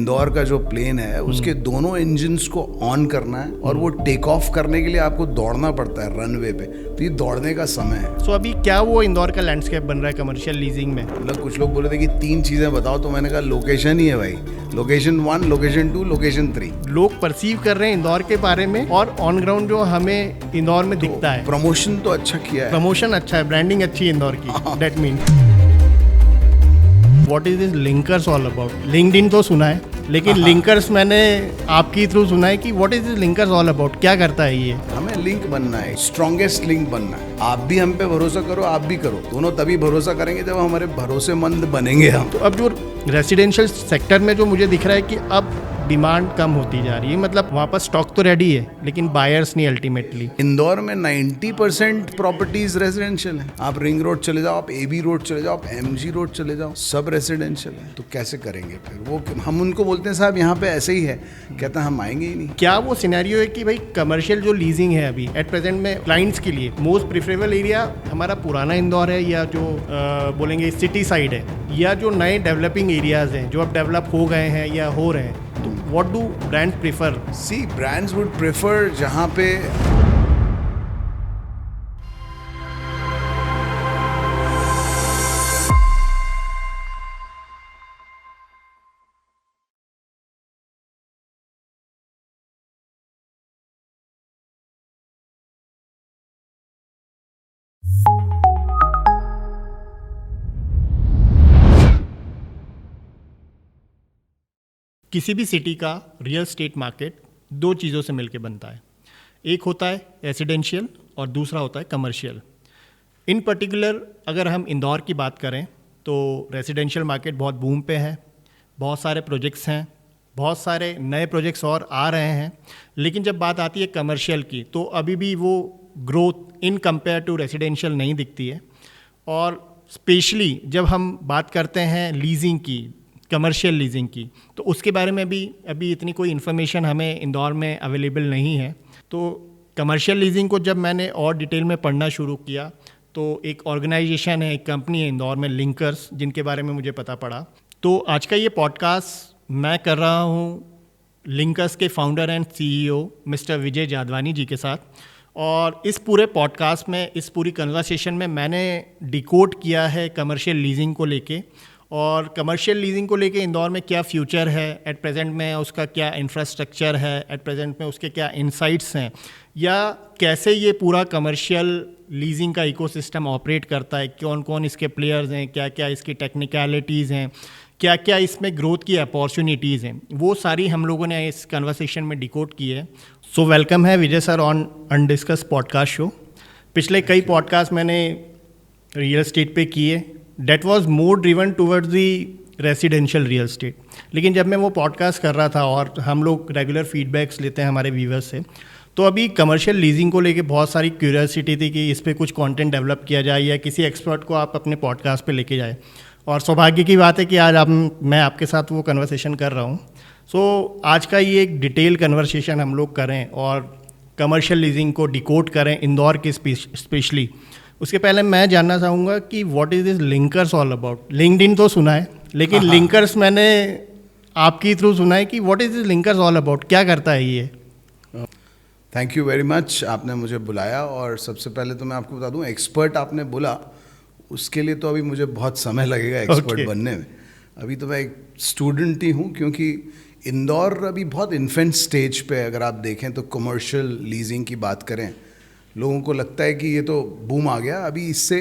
इंदौर का जो प्लेन है उसके दोनों इंजन्स को ऑन करना है और वो टेक ऑफ करने के लिए आपको दौड़ना पड़ता है रनवे पे, तो ये दौड़ने का समय है। सो अभी क्या वो इंदौर का लैंडस्केप बन रहा है कमर्शियल लीजिंग में? मतलब कुछ लोग बोले थे कि 3 चीजें बताओ, तो मैंने कहा लोकेशन ही है भाई, लोकेशन 1, लोकेशन 2, लोकेशन 3। लोग परसीव कर रहे हैं इंदौर के बारे में और ऑन ग्राउंड जो हमें इंदौर में दिखता है, प्रमोशन तो अच्छा किया है, प्रमोशन अच्छा है, ब्रांडिंग अच्छी है इंदौर की। That means what is this linkers all about? LinkedIn तो सुना है, लेकिन लिंकर्स मैंने आपकी थ्रू सुना है कि what is this linkers all about, क्या करता है ये? हमें लिंक बनना है, स्ट्रॉन्गेस्ट लिंक बनना है। आप भी हम पे भरोसा करो, आप भी करो, दोनों तभी भरोसा करेंगे जब हमारे भरोसेमंद बनेंगे हम। तो अब जो रेसिडेंशियल सेक्टर में जो मुझे दिख रहा है कि अब डिमांड कम होती जा रही है, मतलब वहाँ पर स्टॉक तो रेडी है लेकिन बायर्स नहीं अल्टीमेटली। इंदौर में 90% प्रॉपर्टीज रेजिडेंशियल है। आप रिंग रोड चले जाओ, आप एबी रोड चले जाओ, आप एमजी रोड चले जाओ, सब रेजिडेंशियल है। तो कैसे करेंगे फिर? वो हम उनको बोलते हैं साहब यहाँ पे ऐसे ही है, कहते हैं हम आएंगे ही नहीं। क्या वो सिनेरियो है कि भाई कमर्शियल जो लीजिंग है अभी एट प्रेजेंट में क्लाइंट्स के लिए मोस्ट प्रिफरेबल एरिया हमारा पुराना इंदौर है, या जो बोलेंगे सिटी साइड है, या जो नए डेवलपिंग एरियाज हैं जो अब डेवलप हो गए हैं या हो रहे हैं? तो what do brand prefer? See brands would prefer जहाँ पे किसी भी सिटी का रियल स्टेट मार्केट 2 चीज़ों से मिलकर बनता है। एक होता है रेसिडेंशियल और दूसरा होता है कमर्शियल। इन पर्टिकुलर अगर हम इंदौर की बात करें तो रेसिडेंशियल मार्केट बहुत बूम पे है, बहुत सारे प्रोजेक्ट्स हैं, बहुत सारे नए प्रोजेक्ट्स और आ रहे हैं। लेकिन जब बात आती है कमर्शियल की तो अभी भी वो growth in compare to residential नहीं दिखती है। और स्पेशली जब हम बात करते हैं लीजिंग की, कमर्शियल लीजिंग की, तो उसके बारे में भी अभी इतनी कोई इन्फॉर्मेशन हमें इंदौर में अवेलेबल नहीं है। तो कमर्शियल लीजिंग को जब मैंने और डिटेल में पढ़ना शुरू किया तो एक ऑर्गेनाइजेशन है, एक कंपनी है इंदौर में, लिंकर्स, जिनके बारे में मुझे पता पड़ा। तो आज का ये पॉडकास्ट मैं कर रहा हूँ लिंकर्स के फाउंडर एंड CEO मिस्टर विजय जादवानी जी के साथ। और इस पूरे पॉडकास्ट में, इस पूरी कन्वर्सेशन में मैंने डिकोड किया है कमर्शियल लीजिंग को लेके, और कमर्शियल लीजिंग को लेके इंदौर में क्या फ्यूचर है एट प्रेजेंट में, उसका क्या इंफ्रास्ट्रक्चर है एट प्रेजेंट में, उसके क्या इनसाइट्स हैं, या कैसे ये पूरा कमर्शियल लीजिंग का इकोसिस्टम ऑपरेट करता है, कौन कौन इसके प्लेयर्स हैं, क्या क्या इसकी टेक्निकलिटीज़ हैं, क्या क्या इसमें ग्रोथ की अपॉर्चुनिटीज़ हैं, वो सारी हम लोगों ने इस कन्वर्सेशन में डिकोड की है। सो वेलकम है Vijay sir on undiscuss podcast show. पिछले कई पॉडकास्ट मैंने रियल एस्टेट पे किए, that was more driven towards the residential real estate. लेकिन जब मैं वो पॉडकास्ट कर रहा था और हम लोग रेगुलर फीडबैक्स लेते हैं हमारे व्यूवर्स से, तो अभी कमर्शियल लीजिंग को लेके बहुत सारी क्यूरियोसिटी थी कि इस पर कुछ कंटेंट डेवलप किया जाए या किसी एक्सपर्ट को आप अपने पॉडकास्ट पे लेके जाए। और सौभाग्य की बात है कि आज मैं आपके साथ वो कन्वर्सेशन कर रहा हूँ। सो आज का ये एक डिटेल कन्वर्सेशन हम लोग करें और कमर्शियल लीजिंग को डिकोड करें इंदौर के स्पेशली। उसके पहले मैं जानना चाहूँगा कि what is this linkers all about? LinkedIn तो सुना है, लेकिन लिंकर्स मैंने आपकी थ्रू सुना है कि what is this linkers all about, क्या करता है ये? थैंक यू वेरी मच, आपने मुझे बुलाया। और सबसे पहले तो मैं आपको बता दूं, एक्सपर्ट आपने बोला, उसके लिए तो अभी मुझे बहुत समय लगेगा एक्सपर्ट बनने में। अभी तो मैं एक स्टूडेंट ही हूँ, क्योंकि इंदौर अभी बहुत इन्फेंट स्टेज पे है। अगर आप देखें तो कमर्शियल लीजिंग की बात करें, लोगों को लगता है कि ये तो बूम आ गया, अभी इससे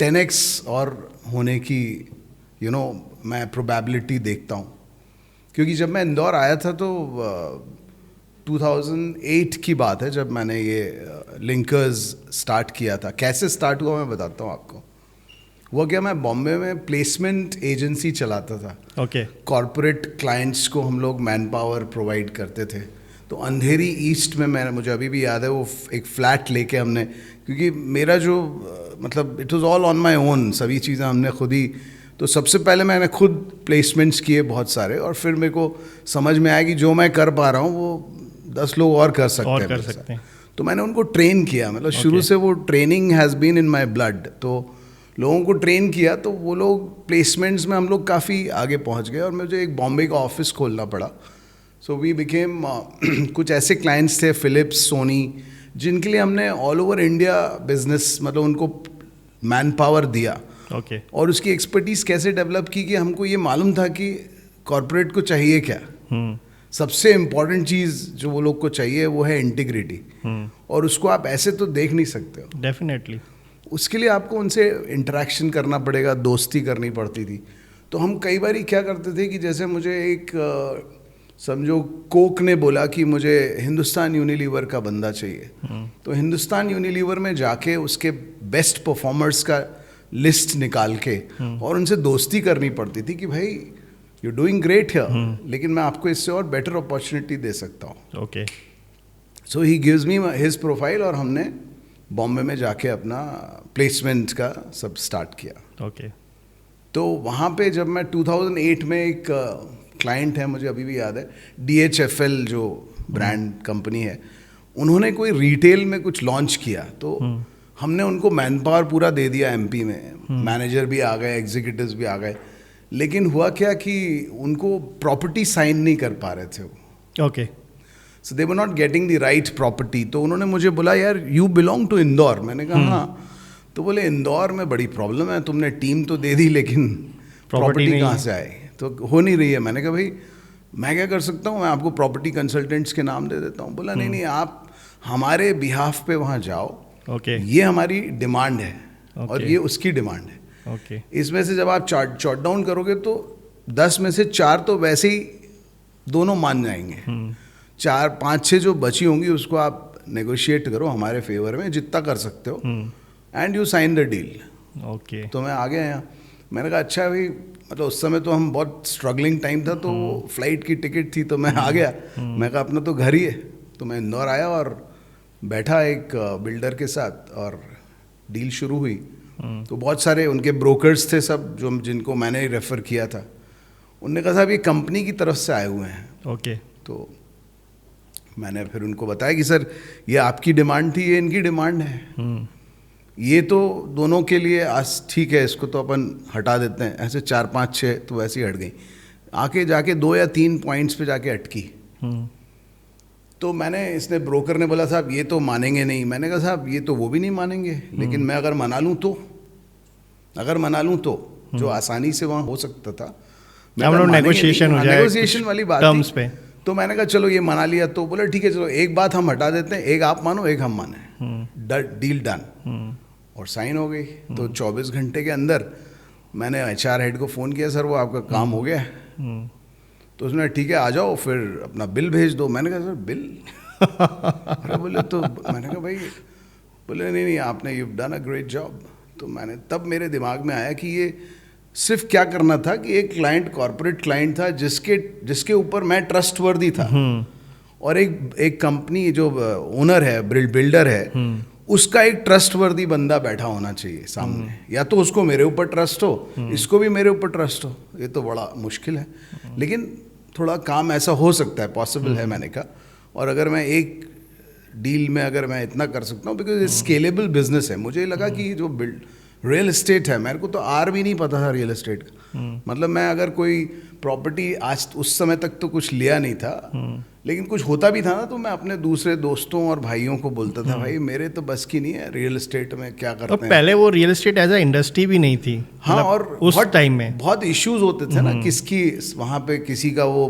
10x और होने की मैं प्रोबेबिलिटी देखता हूँ। क्योंकि जब मैं इंदौर आया था तो 2008 की बात है जब मैंने ये लिंकर्स स्टार्ट किया था। कैसे स्टार्ट हुआ मैं बताता हूँ आपको। वो क्या, मैं बॉम्बे में प्लेसमेंट एजेंसी चलाता था। ओके। कॉरपोरेट क्लाइंट्स को हम लोग मैन पावर प्रोवाइड करते थे। तो अंधेरी ईस्ट में मुझे अभी भी याद है, वो एक फ्लैट लेके हमने, क्योंकि मेरा जो मतलब it was all on my own, सभी चीज़ें हमने खुद ही। तो सबसे पहले मैंने खुद प्लेसमेंट्स किए बहुत सारे, और फिर मेरे को समझ में आया कि जो मैं कर पा रहा हूँ वो 10 लोग और कर सकते हैं। तो मैंने उनको ट्रेन किया, मतलब शुरू से वो training has been in my blood. तो लोगों को ट्रेन किया, तो वो लोग प्लेसमेंट्स में हम लोग काफ़ी आगे पहुंच गए और मुझे एक बॉम्बे का ऑफिस खोलना पड़ा. सो वी बिकेम कुछ ऐसे क्लाइंट्स थे, फिलिप्स, सोनी, जिनके लिए हमने ऑल ओवर इंडिया बिजनेस, मतलब उनको मैन पावर दिया. ओके. और उसकी एक्सपर्टीज़ कैसे डेवलप की कि हमको ये मालूम था कि कॉरपोरेट को चाहिए क्या. सबसे इम्पॉर्टेंट चीज़ जो वो लोग को चाहिए वो है इंटीग्रिटी. और उसको आप ऐसे तो देख नहीं सकते हो. डेफिनेटली. उसके लिए आपको उनसे इंटरेक्शन करना पड़ेगा, दोस्ती करनी पड़ती थी. तो हम कई बार क्या करते थे कि जैसे मुझे एक समझो कोक ने बोला कि मुझे हिंदुस्तान यूनिलीवर का बंदा चाहिए, तो हिंदुस्तान यूनिलीवर में जाके उसके बेस्ट परफॉर्मर्स का लिस्ट निकाल के और उनसे दोस्ती करनी पड़ती थी कि भाई यू डूइंग ग्रेट हियर, लेकिन मैं आपको इससे और बेटर अपॉर्चुनिटी दे सकता हूँ. Okay. So he gives me his profile और हमने बॉम्बे में जाके अपना प्लेसमेंट का सब स्टार्ट किया. ओके. तो वहाँ पे जब मैं 2008 में एक क्लाइंट है, मुझे अभी भी याद है, DHFL जो ब्रांड कंपनी है, उन्होंने कोई रिटेल में कुछ लॉन्च किया. तो हमने उनको मैन पावर पूरा दे दिया MP में, मैनेजर भी आ गए, एग्जीक्यूटिव्स भी आ गए, लेकिन हुआ क्या कि उनको प्रॉपर्टी साइन नहीं कर पा रहे थे वो. Okay. So they were not getting the right property. तो उन्होंने मुझे बोला यार यू बिलोंग टू इंदौर. मैंने कहा हाँ. तो बोले इंदौर में बड़ी प्रॉब्लम है, तुमने टीम तो दे दी लेकिन प्रॉपर्टी कहाँ से आए, तो हो नहीं रही है. मैंने कहा भाई मैं क्या कर सकता हूँ, मैं आपको प्रॉपर्टी कंसल्टेंट्स के नाम दे देता हूँ. बोला नहीं नहीं, आप हमारे बिहाफ पे वहाँ जाओ. ओके. ये हमारी डिमांड है और ये उसकी डिमांड है. ओके. इसमें से जब आप शॉर्ट डाउन करोगे तो 10 में से 4 तो वैसे ही दोनों मान जाएंगे. 4-5-6 जो बची होंगी उसको आप नेगोशिएट करो हमारे फेवर में, जितना कर सकते हो, and you sign the deal. Okay. तो मैं आ गया यहाँ. मैंने कहा अच्छा भाई, मतलब उस समय तो हम बहुत स्ट्रगलिंग टाइम था, तो फ्लाइट की टिकट थी, तो मैं आ गया. मैं कहा अपना तो घर ही है. तो मैं इंदौर आया और बैठा एक बिल्डर के साथ और डील शुरू हुई. तो बहुत सारे उनके ब्रोकर्स थे सब, जो जिनको मैंने रेफ़र किया था. उनने कहा साहब ये कंपनी की तरफ से आए हुए हैं. ओके. तो मैंने फिर उनको बताया कि सर ये आपकी डिमांड थी, ये इनकी डिमांड है. ये तो दोनों के लिए आज ठीक है, इसको तो अपन हटा देते हैं. ऐसे 4-5-6 तो वैसे ही हट गई. आके जाके 2 या 3 पॉइंट्स पे जाके अटकी. तो मैंने, इसने ब्रोकर ने बोला साहब ये तो मानेंगे नहीं. मैंने कहा साहब ये तो वो भी नहीं मानेंगे, लेकिन मैं अगर मना लूँ तो जो आसानी से वहाँ हो सकता था, नेगोशिएशन हो जाए, नेगोशिएशन वाली बात टर्म्स पे. तो मैंने कहा चलो ये मना लिया. तो बोला ठीक है चलो एक बात हम हटा देते हैं, एक आप मानो एक हम माने, डील डन. और साइन हो गई. तो 24 घंटे के अंदर मैंने HR हेड को फ़ोन किया, सर वो आपका काम हो गया. तो उसने ठीक है आ जाओ, फिर अपना बिल भेज दो. मैंने कहा सर बिल अरे बोले, तो मैंने कहा भाई, बोले नहीं नहीं आपने you done a great job. तो मैंने, तब मेरे दिमाग में आया कि ये सिर्फ क्या करना था कि एक क्लाइंट, कॉर्पोरेट क्लाइंट था जिसके ऊपर मैं ट्रस्टवर्दी था, और एक कंपनी जो ओनर है, बिल्डर है, उसका एक ट्रस्टवर्दी बंदा बैठा होना चाहिए सामने. या तो उसको मेरे ऊपर ट्रस्ट हो, इसको भी मेरे ऊपर ट्रस्ट हो. ये तो बड़ा मुश्किल है, लेकिन थोड़ा काम ऐसा हो सकता है, पॉसिबल है. मैंने कहा, और अगर मैं एक डील में अगर मैं इतना कर सकता हूँ, बिकॉज स्केलेबल बिजनेस है. मुझे लगा कि जो रियल एस्टेट है, मेरे को तो भी नहीं पता था रियल एस्टेट का. मतलब मैं अगर कोई प्रॉपर्टी, आज उस समय तक तो कुछ लिया नहीं था, लेकिन कुछ होता भी था ना, तो मैं अपने दूसरे दोस्तों और भाइयों को बोलता था भाई मेरे तो बस की नहीं है रियल एस्टेट में क्या करते हैं. पहले वो real estate as a industry भी नहीं थी. हाँ, और उस टाइम में बहुत इश्यूज होते थे ना, किसकी वहाँ पे किसी का वो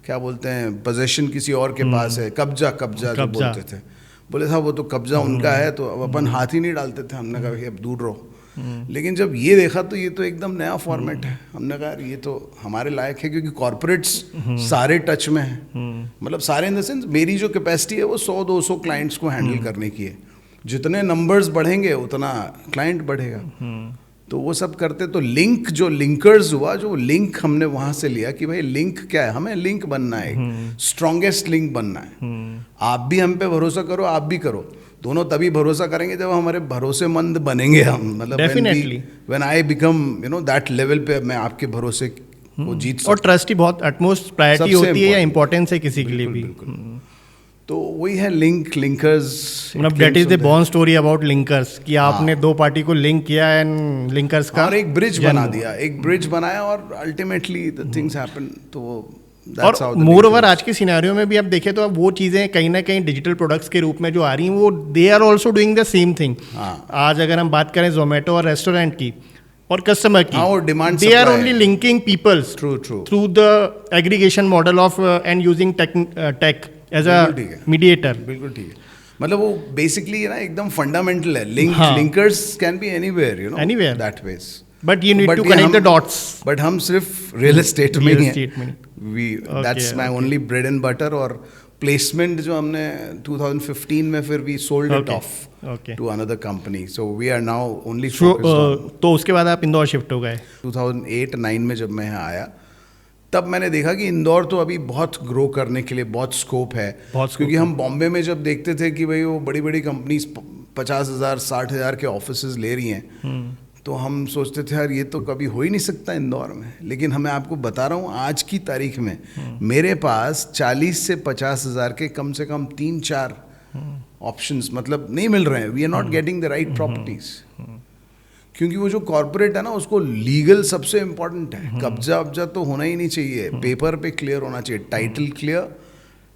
क्या बोलते हैं पोजेशन किसी और के पास है, कब्जा जो बोलते थे. बोले साहब वो तो कब्जा उनका है, तो अब अपन हाथ ही नहीं डालते थे. हमने कहा भाई अब दूर रहो. लेकिन जब ये देखा तो ये तो एकदम नया फॉर्मेट है. हमने कहा ये तो हमारे लायक है, क्योंकि कॉर्पोरेट्स सारे टच में हैं. मतलब सारे इन द सेंस, मेरी जो कैपेसिटी है वो 100-200 क्लाइंट्स को हैंडल करने की है. जितने नंबर्स बढ़ेंगे उतना क्लाइंट बढ़ेगा. तो वो सब करते. तो लिंक, जो लिंकर्स हुआ, जो लिंक हमने वहाँ से लिया कि भाई लिंक क्या है, हमें लिंक बनना है, स्ट्रॉन्गेस्ट लिंक बनना है. आप भी हम पे भरोसा करो, आप भी करो. दोनों तभी भरोसा करेंगे जब हमारे भरोसेमंद बनेंगे हम. मतलब when I become that level पे मैं आपके भरोसे को जीत सकता. और ट्रस्ट ही बहुत अटमोस्ट प्रायोरिटी होती है या इंपॉर्टेंस है किसी के लिए भी. तो वही है लिंकर्स, मतलब that is the born story about Linkers कि आपने दो पार्टी को लिंक किया एंड लिंकर्स का और एक ब्रिज बना दिया, एक ब्रिज बनाया और अल्टीमेटली द थिंग्स हैपन। तो और मोर ओवर आज के सिनेरियो में भी आप देखें तो अब वो चीज़ें कहीं ना कहीं डिजिटल प्रोडक्ट्स के रूप में जो आ रही हैं वो they are also doing the same thing. आज अगर हम बात करें जोमेटो और रेस्टोरेंट की और कस्टमर की, they are only linking peoples through the aggregation model of and using tech as a mediator. बिल्कुल ठीक है, मतलब वो बेसिकली ना एकदम फंडामेंटल है। Linkers can be anywhere, you know, anywhere that ways, but you need to connect the dots. But हम सिर्फ रियल एस्टेट में ही हैं, that's my only bread and butter. और प्लेसमेंट जो हमने 2015 में फिर we sold it off to another company, so we are now only focused. तो उसके बाद आप इंदौर शिफ्ट हो गए 2008-9 में जब मैं यहाँ आया, तब मैंने देखा कि इंदौर तो अभी बहुत ग्रो करने के लिए बहुत स्कोप है। क्योंकि हम बॉम्बे में जब देखते थे कि भाई वो बड़ी बड़ी कंपनीज 50,000 60,000 के ऑफिसेज ले रही हैं, तो हम सोचते थे यार ये तो कभी हो ही नहीं सकता इंदौर में। लेकिन मैं आपको बता रहा हूँ आज की तारीख में मेरे पास 40 से 50,000 के कम से कम 3-4 ऑप्शंस मतलब नहीं मिल रहे हैं। We are not getting the right properties, क्योंकि वो जो कॉर्पोरेट है ना उसको लीगल सबसे इम्पोर्टेंट है। कब्जा वब्जा तो होना ही नहीं चाहिए, पेपर पे क्लियर होना चाहिए, टाइटल क्लियर,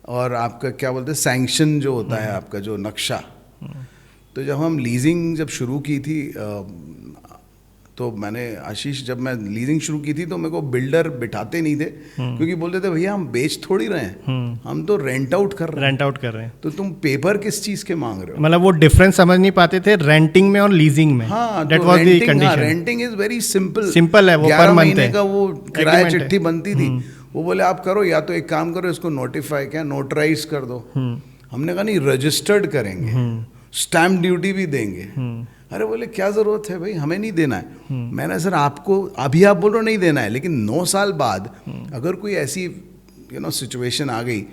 और आपका क्या बोलते हैं सैंक्शन जो होता है आपका जो नक्शा। तो जब हम लीजिंग जब शुरू की थी तो मैंने आशीष, जब मैं लीजिंग शुरू की थी तो मेरे को बिल्डर बिठाते नहीं थे, क्योंकि बोलते थे भैया हम बेच थोड़ी रहे हैं, हम तो रेंट आउट कर रहे हैं, तो तुम पेपर किस चीज के मांग रहे हो। मतलब वो डिफरेंस समझ नहीं पाते थे रेंटिंग में और लीजिंग में। हाँ, that was the condition. Renting is very simple है, वो 11 महीने का वो किराया चिट्ठी बनती थी। वो बोले आप करो, या तो एक काम करो इसको नोटिफाई क्या नोटराइज कर दो। हमने कहा नहीं, रजिस्टर्ड करेंगे, स्टैम्प ड्यूटी भी देंगे। अरे बोले क्या ज़रूरत है भाई, हमें नहीं देना है। मैंने सर आपको अभी आप बोल रहे हो नहीं देना है, लेकिन 9 साल बाद अगर कोई ऐसी सिचुएशन आ गई,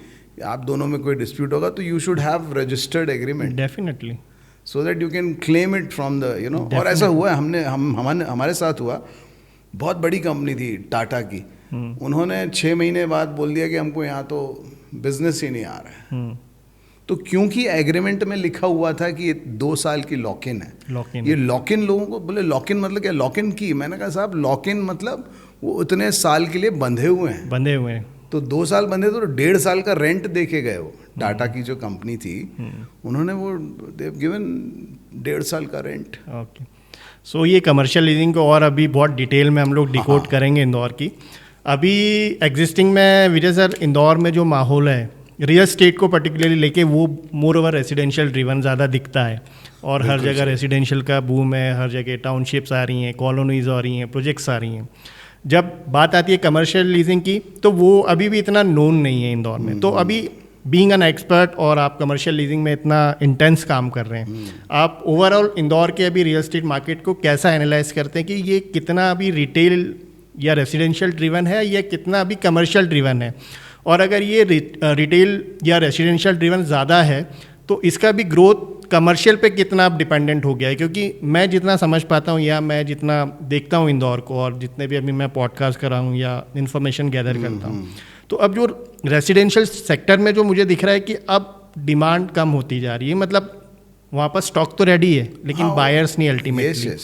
आप दोनों में कोई डिस्प्यूट होगा, तो you should have registered agreement definitely, so that you can claim it from the और ऐसा हुआ है। हमारे साथ हुआ, बहुत बड़ी कंपनी थी टाटा की, उन्होंने 6 महीने बाद बोल दिया कि हमको यहाँ तो बिजनेस ही नहीं आ रहा है। तो क्योंकि एग्रीमेंट में लिखा हुआ था कि ये 2 साल की लॉक इन है। ये लॉक इन लोगों को बोले लॉक इन मतलब क्या, लॉक इन की, मैंने कहा साहब लॉक इन मतलब वो उतने साल के लिए बंधे हुए हैं। तो 2 साल बंधे तो 1.5 साल का रेंट देके गए। वो टाटा की जो कंपनी थी उन्होंने वो दे हैव गिवन 1.5 साल का रेंट। ओके, सो ये कमर्शियल लीजिंग को और अभी बहुत डिटेल में हम लोग डिकोड करेंगे इंदौर की। अभी एग्जिस्टिंग में विजय सर, इंदौर में जो माहौल है रियल स्टेट को पर्टिकुलरली लेके, वो मोर ओवर रेसिडेंशियल ड्रिवन ज़्यादा दिखता है, और हर जगह रेसिडेंशियल का बूम है, हर जगह टाउनशिप्स आ रही हैं, कॉलोनीज आ रही हैं, प्रोजेक्ट्स आ रही हैं। जब बात आती है कमर्शियल लीजिंग की, तो वो अभी भी इतना नोन नहीं है इंदौर में। तो अभी बीइंग एन एक्सपर्ट, और आप कमर्शियल लीजिंग में इतना इंटेंस काम कर रहे हैं, आप ओवरऑल इंदौर के अभी रियल स्टेट मार्केट को कैसा एनालाइज करते हैं कि ये कितना अभी रिटेल या रेसिडेंशियल ड्रिवन है, या कितना अभी कमर्शियल ड्रिवन है? और अगर ये रिटेल या रेसिडेंशियल ड्रिवन ज़्यादा है, तो इसका भी ग्रोथ कमर्शियल पे कितना अब डिपेंडेंट हो गया है? क्योंकि मैं जितना समझ पाता हूँ, या मैं जितना देखता हूँ इंदौर को, और जितने भी अभी मैं पॉडकास्ट कर रहा हूँ या इन्फॉर्मेशन गैदर करता हूँ, तो अब जो रेसिडेंशियल सेक्टर में जो मुझे दिख रहा है कि अब डिमांड कम होती जा रही है। मतलब वहाँ पर स्टॉक तो रेडी है, लेकिन बायर्स नहीं अल्टीमेटली।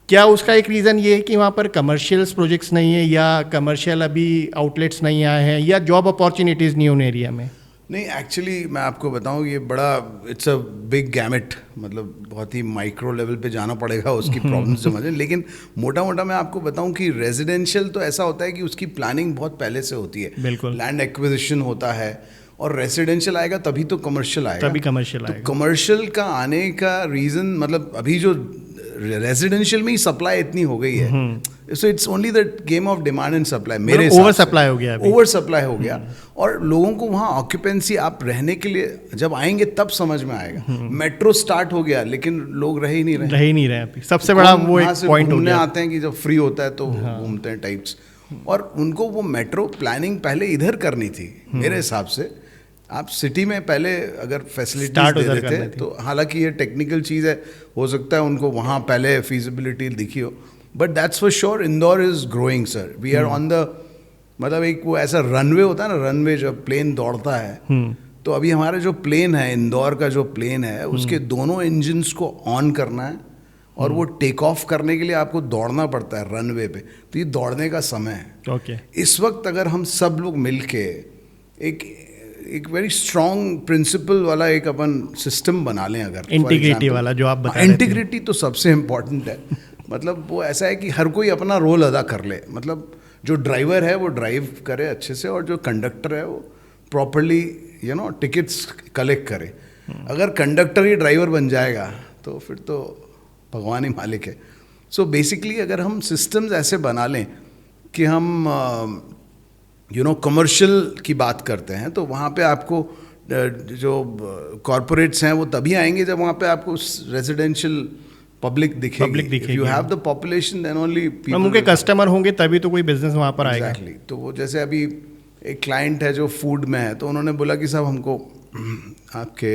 क्या उसका एक रीज़न ये है कि वहाँ पर कमर्शियल प्रोजेक्ट्स नहीं है, या कमर्शियल अभी आउटलेट्स नहीं आए हैं, या जॉब अपॉर्चुनिटीज़ नहीं उन एरिया में? नहीं, एक्चुअली मैं आपको बताऊँ, ये बड़ा इट्स अ बिग गैमेट, मतलब बहुत ही माइक्रो लेवल पे जाना पड़ेगा उसकी प्रॉब्लम समझें। लेकिन मोटा मोटा मैं आपको बताऊँ कि रेजिडेंशियल तो ऐसा होता है कि उसकी प्लानिंग बहुत पहले से होती है। बिल्कुल, लैंड एक्विजिशन होता है, और रेसिडेंशियल आएगा तभी तो कमर्शियल आएगा। तो कमर्शियल का आने का रीज़न, मतलब अभी जो रेजिडेंशियल में ही सप्लाई इतनी हो गई है, so it's only the game of demand and supply. मेरे ओवर सप्लाई हो गया, ओवर सप्लाई हो गया। और लोगों को वहाँ ऑक्यूपेंसी, आप रहने के लिए जब आएंगे तब समझ में आएगा। मेट्रो स्टार्ट हो गया, लेकिन लोग रह ही नहीं रहे अभी। सबसे बड़ा वो एक पॉइंट हो गया। आते हैं कि जब फ्री होता है तो घूमते हैं टाइप्स, और उनको वो मेट्रो प्लानिंग पहले इधर करनी थी मेरे हिसाब से। आप सिटी में पहले अगर फैसिलिटीज दे देते तो, हालांकि ये टेक्निकल चीज़ है, हो सकता है उनको वहाँ पहले फीजिबिलिटी दिखी हो, but that's for sure Indore is growing sir. We are on the, मतलब एक वो ऐसा रनवे होता है ना, रनवे जब प्लेन दौड़ता है तो अभी हमारा जो प्लेन है, इंदौर का जो प्लेन है, उसके दोनों इंजन्स को ऑन करना है और वो टेक ऑफ करने के लिए आपको दौड़ना पड़ता है रनवे पे। तो ये दौड़ने का समय है। ओके। इस वक्त अगर हम सब लोग मिलके एक वेरी स्ट्रॉन्ग प्रिंसिपल वाला एक अपन सिस्टम बना लें, अगर इंटीग्रिटी वाला जो आप बता रहे थे। इंटीग्रिटी तो सबसे इम्पोर्टेंट है। मतलब वो ऐसा है कि हर कोई अपना रोल अदा कर ले। मतलब जो ड्राइवर है वो ड्राइव करे अच्छे से, और जो कंडक्टर है वो प्रॉपरली टिकट्स कलेक्ट करे। अगर कंडक्टर ही ड्राइवर बन जाएगा तो फिर तो भगवान ही मालिक है। सो बेसिकली अगर हम सिस्टम्स ऐसे बना लें कि हम कमर्शियल की बात करते हैं, तो वहाँ पे आपको जो कॉरपोरेट्स हैं वो तभी आएंगे जब वहाँ पे आपको रेजिडेंशियल पब्लिक दिखेगी। You have the population then only people, उनके कस्टमर होंगे तभी तो कोई बिजनेस वहाँ पर आएगा। एग्जैक्टली। तो वो जैसे अभी एक क्लाइंट है जो फूड में है, तो उन्होंने बोला कि साहब हमको आपके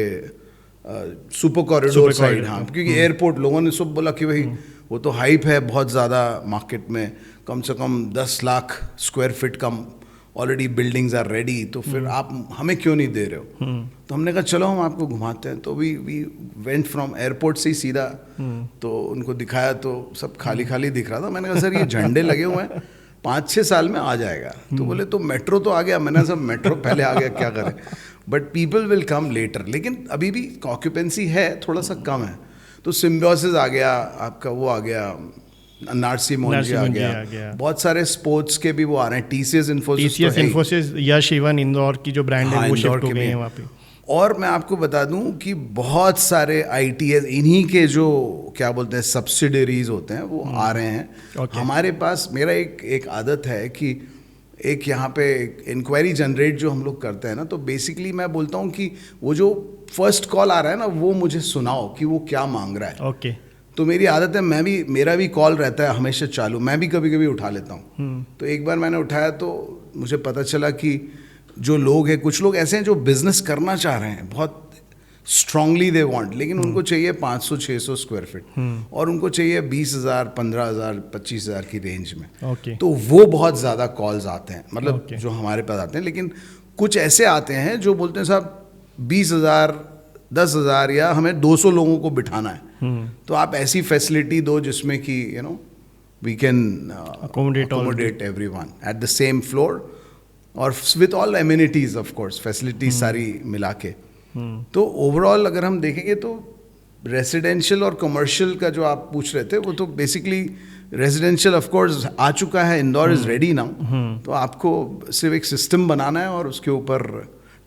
सुपर कॉरिडोर साइड, हाँ, क्योंकि एयरपोर्ट, लोगों ने सब बोला कि भाई वो तो हाइप है बहुत ज़्यादा मार्केट में, कम से कम 10 लाख स्क्वायर फीट का ऑलरेडी बिल्डिंग्स आर रेडी, तो फिर आप हमें क्यों नहीं दे रहे हो? तो हमने कहा चलो हम आपको घुमाते हैं। तो वी वेंट फ्रॉम एयरपोर्ट से ही सीधा, तो उनको दिखाया तो सब खाली खाली दिख रहा था। मैंने कहा सर ये झंडे लगे हुए हैं, 5-6 साल में आ जाएगा। तो बोले तो मेट्रो तो आ गया। मैंने सब मेट्रो पहले आ गया, क्या करें, but people will come later. लेकिन अभी भी ऑक्यूपेंसी है, थोड़ा सा कम है। तो सिम्बियोसिस आ गया, आपका वो आ गया, नार्सी मोंजी आ गया, बहुत सारे स्पोर्ट्स के भी वो आ रहे हैं, टीसीएस इन्फोसिस, यश इवन इंदौर की जो ब्रांड है वो शिफ्ट हो गई है वहाँ पे। और मैं आपको बता दूं कि बहुत सारे आईटीएस, इन्हीं के जो क्या बोलते हैं सब्सिडरीज होते हैं, वो आ रहे हैं हमारे पास। मेरा एक आदत है कि एक यहाँ पे इंक्वायरी जनरेट जो हम लोग करते हैं ना, तो बेसिकली मैं बोलता हूँ कि वो जो फर्स्ट कॉल आ रहा है ना, वो मुझे सुनाओ कि वो क्या मांग रहा है। ओके। तो मेरी आदत है, मेरा भी कॉल रहता है हमेशा चालू, मैं भी कभी कभी उठा लेता हूँ। तो एक बार मैंने उठाया तो मुझे पता चला कि जो लोग हैं, कुछ लोग ऐसे हैं जो बिजनेस करना चाह रहे हैं, बहुत स्ट्रांगली दे वांट, लेकिन उनको चाहिए 500-600 स्क्वायर फीट, और उनको चाहिए 20,000, 15,000, 25,000 की रेंज में। तो वो बहुत ज़्यादा कॉल्स आते हैं, मतलब जो हमारे पास आते हैं। लेकिन कुछ ऐसे आते हैं जो बोलते हैं साहब 20,000, 10,000, या हमें 200 लोगों को बिठाना है। तो आप ऐसी फैसिलिटी दो जिसमें कि we can accommodate everyone at the same floor, और with all amenities, of course facilities सारी मिला के। तो ओवरऑल अगर हम देखेंगे तो रेजिडेंशियल और कमर्शियल का जो आप पूछ रहे थे, वो तो बेसिकली रेजिडेंशियल ऑफ कोर्स आ चुका है, इंदौर इज रेडी नाउ। तो आपको सिर्फ एक सिस्टम बनाना है और उसके ऊपर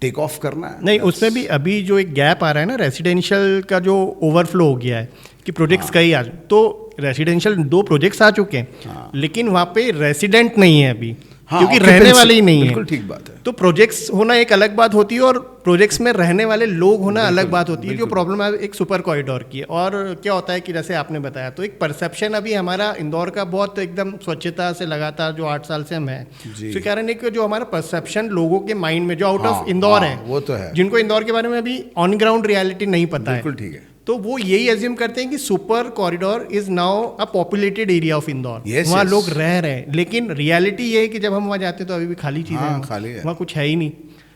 टेक ऑफ करना है। नहीं, उसमें भी अभी जो एक गैप आ रहा है ना, रेजिडेंशियल का जो ओवरफ्लो हो गया है कि प्रोजेक्ट्स कई आ, तो रेजिडेंशियल 2 प्रोजेक्ट्स आ चुके हैं, लेकिन वहाँ पे रेसिडेंट नहीं है अभी, क्योंकि रहने वाले ही नहीं है। बिल्कुल ठीक बात है। तो प्रोजेक्ट्स होना एक अलग बात होती है और प्रोजेक्ट्स में रहने वाले लोग होना अलग बात होती है। जो प्रॉब्लम है एक सुपर कॉरिडोर की है। और क्या होता है कि जैसे आपने बताया, तो एक परसेप्शन अभी हमारा इंदौर का बहुत एकदम स्वच्छता से लगातार जो 8 साल से हम हैं, तो कारण है कि जो हमारा परसेप्शन लोगों के माइंड में जो आउट ऑफ इंदौर है, वो तो है, जिनको इंदौर के बारे में अभी ऑन ग्राउंड रियलिटी नहीं पता है, बिल्कुल ठीक है, तो वो यही एज्यूम करते हैं कि super corridor is now a populated area of Indore, वहाँ लोग रह रहे हैं। लेकिन रियलिटी ये है कि जब हम वहाँ जाते हैं तो अभी भी खाली चीज़ें हैं, वहाँ कुछ है ही नहीं।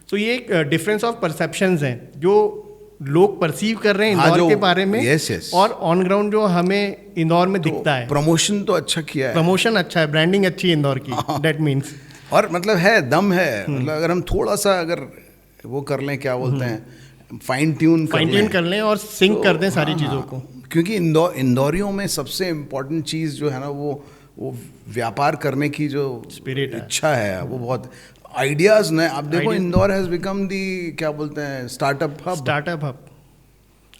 तो ये एक डिफरेंस ऑफ परसेप्शंस हैं जो लोग परसीव कर रहे हैं इंदौर के बारे में, और ऑन ग्राउंड जो हमें इंदौर में दिखता है। प्रमोशन तो अच्छा किया है, प्रमोशन अच्छा है, ब्रांडिंग अच्छी है इंदौर की, दैट मीन्स। और मतलब है, दम है, मतलब अगर हम थोड़ा सा अगर वो कर लें, क्या बोलते हैं, फाइन ट्यून कर लें और सिंक कर दें सारी चीज़ों को। क्योंकि इंदौरियों में सबसे इम्पोर्टेंट चीज़ जो है ना, वो व्यापार करने की जो स्पिरिट इच्छा है, वो बहुत आइडियाज़ नए। आप देखो इंदौर हैज़ बिकम दी, क्या बोलते हैं, startup hub,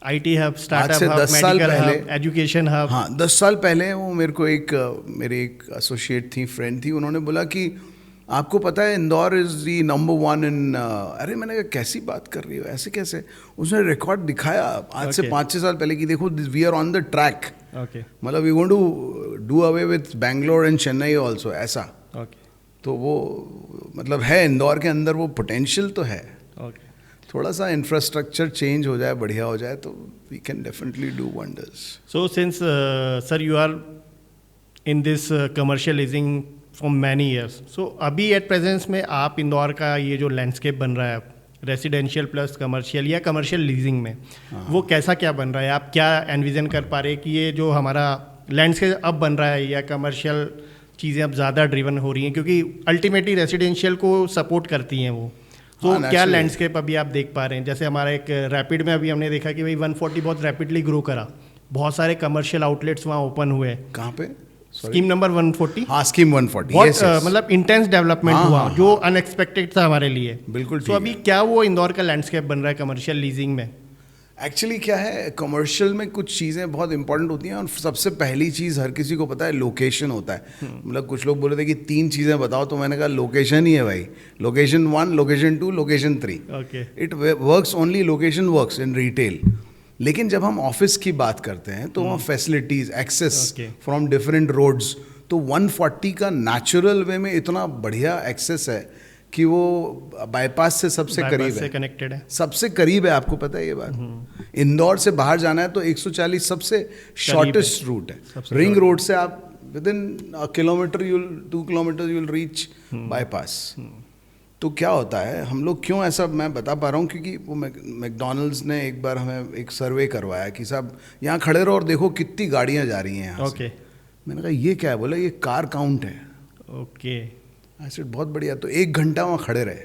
IT hub, startup hub, 10 साल पहले एजुकेशन हब। हाँ, 10 साल पहले वो मेरे को मेरी एक एसोसिएट थी, फ्रेंड थी, उन्होंने बोला कि आपको पता है इंदौर इज़ दी नंबर 1 इन। अरे मैंने कहा कैसी बात कर रही हो, ऐसे कैसे? उसने रिकॉर्ड दिखाया आज से 5-6 साल पहले कि देखो we are on the track, मतलब we want to do away with Bangalore and Chennai also, ऐसा। तो वो मतलब है, इंदौर के अंदर वो पोटेंशियल तो है। थोड़ा सा इंफ्रास्ट्रक्चर चेंज हो जाए, बढ़िया हो जाए, तो we can definitely do wonders. So since sir you are in this commercialising for many years, so अभी एट प्रेजेंस में आप इंदौर का ये जो लैंडस्केप बन रहा है रेसिडेंशियल प्लस कमर्शियल या कमर्शियल लीजिंग में, वो कैसा क्या बन रहा है? आप क्या एनविजन कर पा रहे हैं कि ये जो हमारा लैंडस्केप अब बन रहा है या कमर्शियल चीज़ें अब ज़्यादा ड्रिवन हो रही हैं, क्योंकि अल्टीमेटली रेसिडेंशियल को सपोर्ट करती हैं वो, तो हाँ, क्या naturally। लैंडस्केप अभी आप देख पा रहे हैं? जैसे हमारा एक रैपिड में अभी हमने देखा कि भाई 140 बहुत रैपिडली ग्रो करा, बहुत सारे कमर्शियल आउटलेट्स वहाँ ओपन हुए। कहाँ पे? स्कीम नंबर 140 हाँ, स्कीम 140, बहुत yes, yes। मतलब इंटेंस डेवलपमेंट हाँ, हुआ, हाँ, जो अनएक्सपेक्टेड था हमारे लिए। बिल्कुल तो ठीक अभी है। क्या वो इंदौर का लैंडस्केप बन रहा है कमर्शियल लीजिंग में? एक्चुअली क्या है, कमर्शियल में कुछ चीज़ें बहुत इंपॉर्टेंट होती हैं, और सबसे पहली चीज़ हर किसी को पता है, लोकेशन होता है। मतलब कुछ लोग बोल रहे थे कि 3 चीज़ें बताओ, तो मैंने कहा लोकेशन ही है भाई। Location 1, location 2, location 3। Okay, it works only, location works in retail. लेकिन जब हम ऑफिस की बात करते हैं तो वहाँ facilities, access Okay। From different roads, तो 140 का नेचुरल वे में इतना बढ़िया एक्सेस है कि वो बाईपास से सबसे करीब से है, कनेक्टेड है। सबसे करीब है। आपको पता है ये बात? इंदौर से बाहर जाना है तो 140 सबसे शॉर्टेस्ट रूट है। सबसे रिंग रोड से आप with in kilometre, 2 kilometre you will reach bypass. तो क्या होता है, हम लोग क्यों ऐसा मैं बता पा रहा हूँ, क्योंकि वो मैकडॉनल्ड्स ने एक बार हमें एक सर्वे करवाया कि साहब यहाँ खड़े रहो और देखो कितनी गाड़ियाँ जा रही हैं यहाँ से। ओके, मैंने कहा ये क्या है? बोला ये कार काउंट है। ओके, ऐसे बहुत बढ़िया। तो 1 घंटा वहाँ खड़े रहे,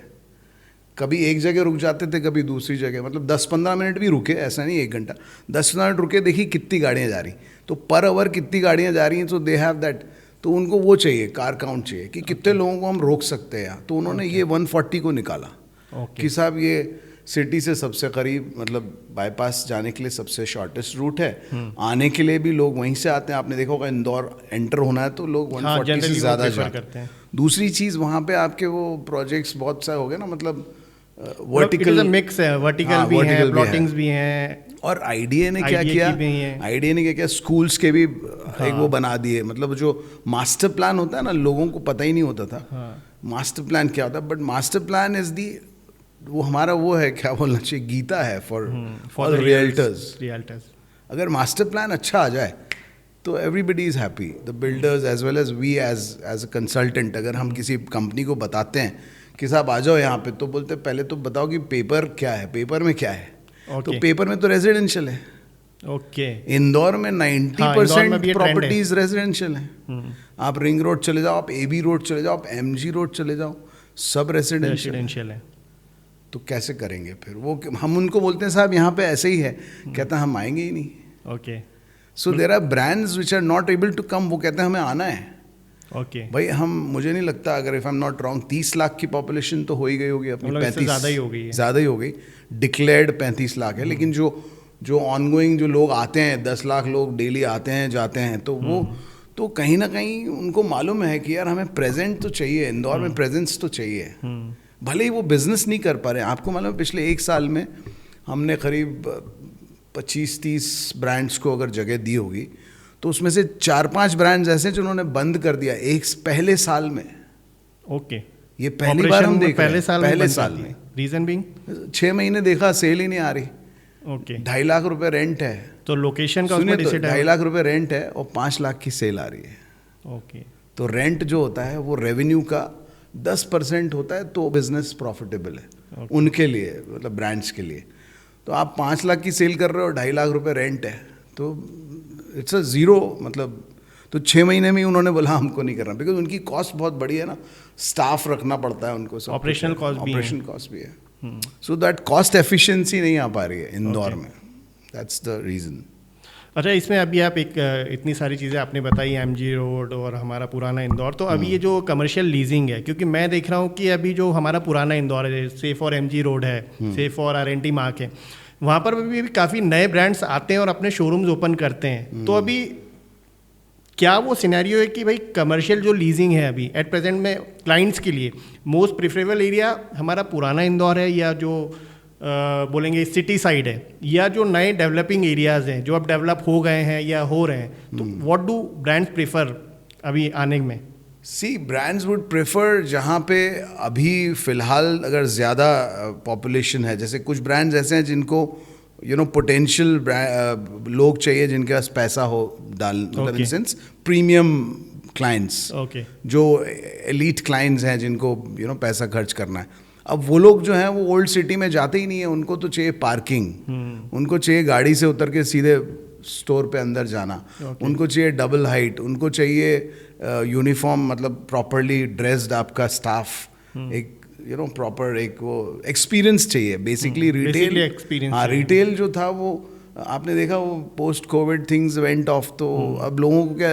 कभी एक जगह रुक जाते थे, कभी दूसरी जगह, मतलब 10-15 मिनट भी रुके, ऐसा नहीं 1 घंटा, 10-15 मिनट रुके, देखी कितनी गाड़ियाँ जा रही, तो पर आवर कितनी गाड़ियाँ जा रही हैं, तो दे हैव दैट। तो उनको वो चाहिए, कार काउंट चाहिए कि कितने लोगों को हम रोक सकते हैं यहाँ। तो उन्होंने ये 140 को निकाला ओके, कि साहब ये सिटी से सबसे करीब, मतलब बाईपास जाने के लिए सबसे शॉर्टेस्ट रूट है। आने के लिए भी लोग वहीं से आते हैं। आपने देखा होगा इंदौर एंटर होना है तो लोग 140 से ज़्यादा जाते हैं। दूसरी चीज़ वहाँ पे आपके वो प्रोजेक्ट्स बहुत सारे हो गए ना, मतलब वर्टिकल मिक्स है, वर्टिकल भी है, प्लॉटिंग्स भी हैं। और आईडीए ने क्या किया, आईडीए ने क्या किया, स्कूल्स के भी एक वो बना दिए। मतलब जो मास्टर प्लान होता है ना, लोगों को पता ही नहीं होता था मास्टर प्लान क्या होता है। But master plan is the, वो हमारा वो है, क्या बोलना चाहिए, गीता है फॉर रियल्टर्स। अगर मास्टर प्लान अच्छा आ जाए तो everybody is happy, the builders as well as we as a consultant. अगर हम किसी कंपनी को बताते हैं कि साहब आ जाओ यहाँ पे, तो बोलते पहले तो बताओ कि पेपर क्या है, पेपर में क्या है। तो पेपर में तो रेजिडेंशियल है। ओके, इंदौर में 90% प्रॉपर्टीज रेजिडेंशियल है। आप रिंग रोड चले जाओ, आप एबी रोड चले जाओ, आप एमजी रोड चले जाओ, सब रेजिडेंशियल है। तो कैसे करेंगे फिर वो? हम उनको बोलते हैं साहब यहाँ पे ऐसे ही है, कहते हैं हम आएंगे ही नहीं। Okay, so there are brands which are not able to come. वो कहते हैं हमें आना है। ओके, भाई हम, मुझे नहीं लगता, अगर if I am not wrong, 30 lakh की पॉपुलेशन तो हो ही गई होगी अपनी, 35 ज़्यादा ही हो गई है, ज़्यादा ही हो गई। डिक्लेयर्ड 35 लाख है, लेकिन जो ऑनगोइंग जो लोग आते हैं, 10 लाख लोग डेली आते हैं जाते हैं, तो वो तो कहीं ना कहीं उनको मालूम है कि यार हमें प्रेजेंट तो चाहिए, इंदौर में प्रेजेंस तो चाहिए। भले ही वो बिजनेस नहीं कर पा रहे हैं। आपको मालूम है पिछले 1 साल में हमने करीब 25-30 ब्रांड्स को अगर जगह दी होगी, तो उसमें से 4-5 ब्रांड्स ऐसे जिन्होंने बंद कर दिया एक पहले साल में। ओके, ये पहली बार हम देख पहले साल में। रीजन बीइंग 6 महीने देखा, सेल ही नहीं आ रही। ओके, 2.5 लाख रुपए रेंट है, तो लोकेशन का सुनिए, उसमें तो डिसाइड 2.5 लाख रुपए रेंट है और 5 लाख की सेल आ रही है। ओके, तो रेंट जो होता है वो रेवेन्यू का 10% होता है, तो बिजनेस प्रॉफिटेबल है उनके लिए, मतलब ब्रांड्स के लिए। तो आप 5 लाख की सेल कर रहे हो, 2.5 लाख रुपए रेंट है, तो इट्स अ ज़ीरो। मतलब तो 6 महीने में ही उन्होंने बोला हमको नहीं करना, बिकॉज उनकी कॉस्ट बहुत बड़ी है ना, स्टाफ रखना पड़ता है उनको, ऑपरेशनल कॉस्ट भी है। सो दैट कॉस्ट एफिशिएंसी नहीं आ पा रही है इंदौर में, दैट्स द रीज़न। अच्छा, इसमें अभी आप इतनी सारी चीज़ें आपने बताई, एमजी रोड और हमारा पुराना इंदौर, तो अभी ये जो कमर्शियल लीजिंग है, क्योंकि मैं देख रहा हूँ कि अभी जो हमारा पुराना इंदौर है, सेफ और एमजी रोड है, सेफ और आरएनटी मार्क है, वहाँ पर भी काफ़ी नए ब्रांड्स आते हैं और अपने शोरूम्स ओपन करते हैं। तो अभी क्या वो सिनेरियो है कि भाई कमर्शियल जो लीजिंग है अभी एट प्रेजेंट में क्लाइंट्स के लिए मोस्ट प्रेफरेबल एरिया हमारा पुराना इंदौर है, या जो बोलेंगे सिटी साइड है, या जो नए डेवलपिंग एरियाज़ हैं जो अब डेवलप हो गए हैं या हो रहे हैं? तो व्हाट डू ब्रांड्स प्रेफर अभी आने में? सी, ब्रांड्स वुड प्रेफर जहाँ पे अभी फ़िलहाल अगर ज़्यादा पॉपुलेशन है, जैसे कुछ ब्रांड्स ऐसे हैं जिनको पोटेंशियल लोग चाहिए, जिनके पास पैसा हो मतलब इन सेंस प्रीमियम क्लाइंट्स, जो एलीट क्लाइंट्स हैं जिनको पैसा खर्च करना है। अब वो लोग जो हैं वो ओल्ड सिटी में जाते ही नहीं है, उनको तो चाहिए पार्किंग, उनको चाहिए गाड़ी से उतर के सीधे स्टोर पे अंदर जाना, उनको चाहिए डबल हाइट, उनको चाहिए यूनिफॉर्म, मतलब प्रॉपरली ड्रेस्ड आपका स्टाफ, एक प्रॉपर एक वो एक्सपीरियंस चाहिए बेसिकली। रिटेल, हाँ, रिटेल जो था वो आपने देखा वो post Covid things went of, तो अब लोगों को क्या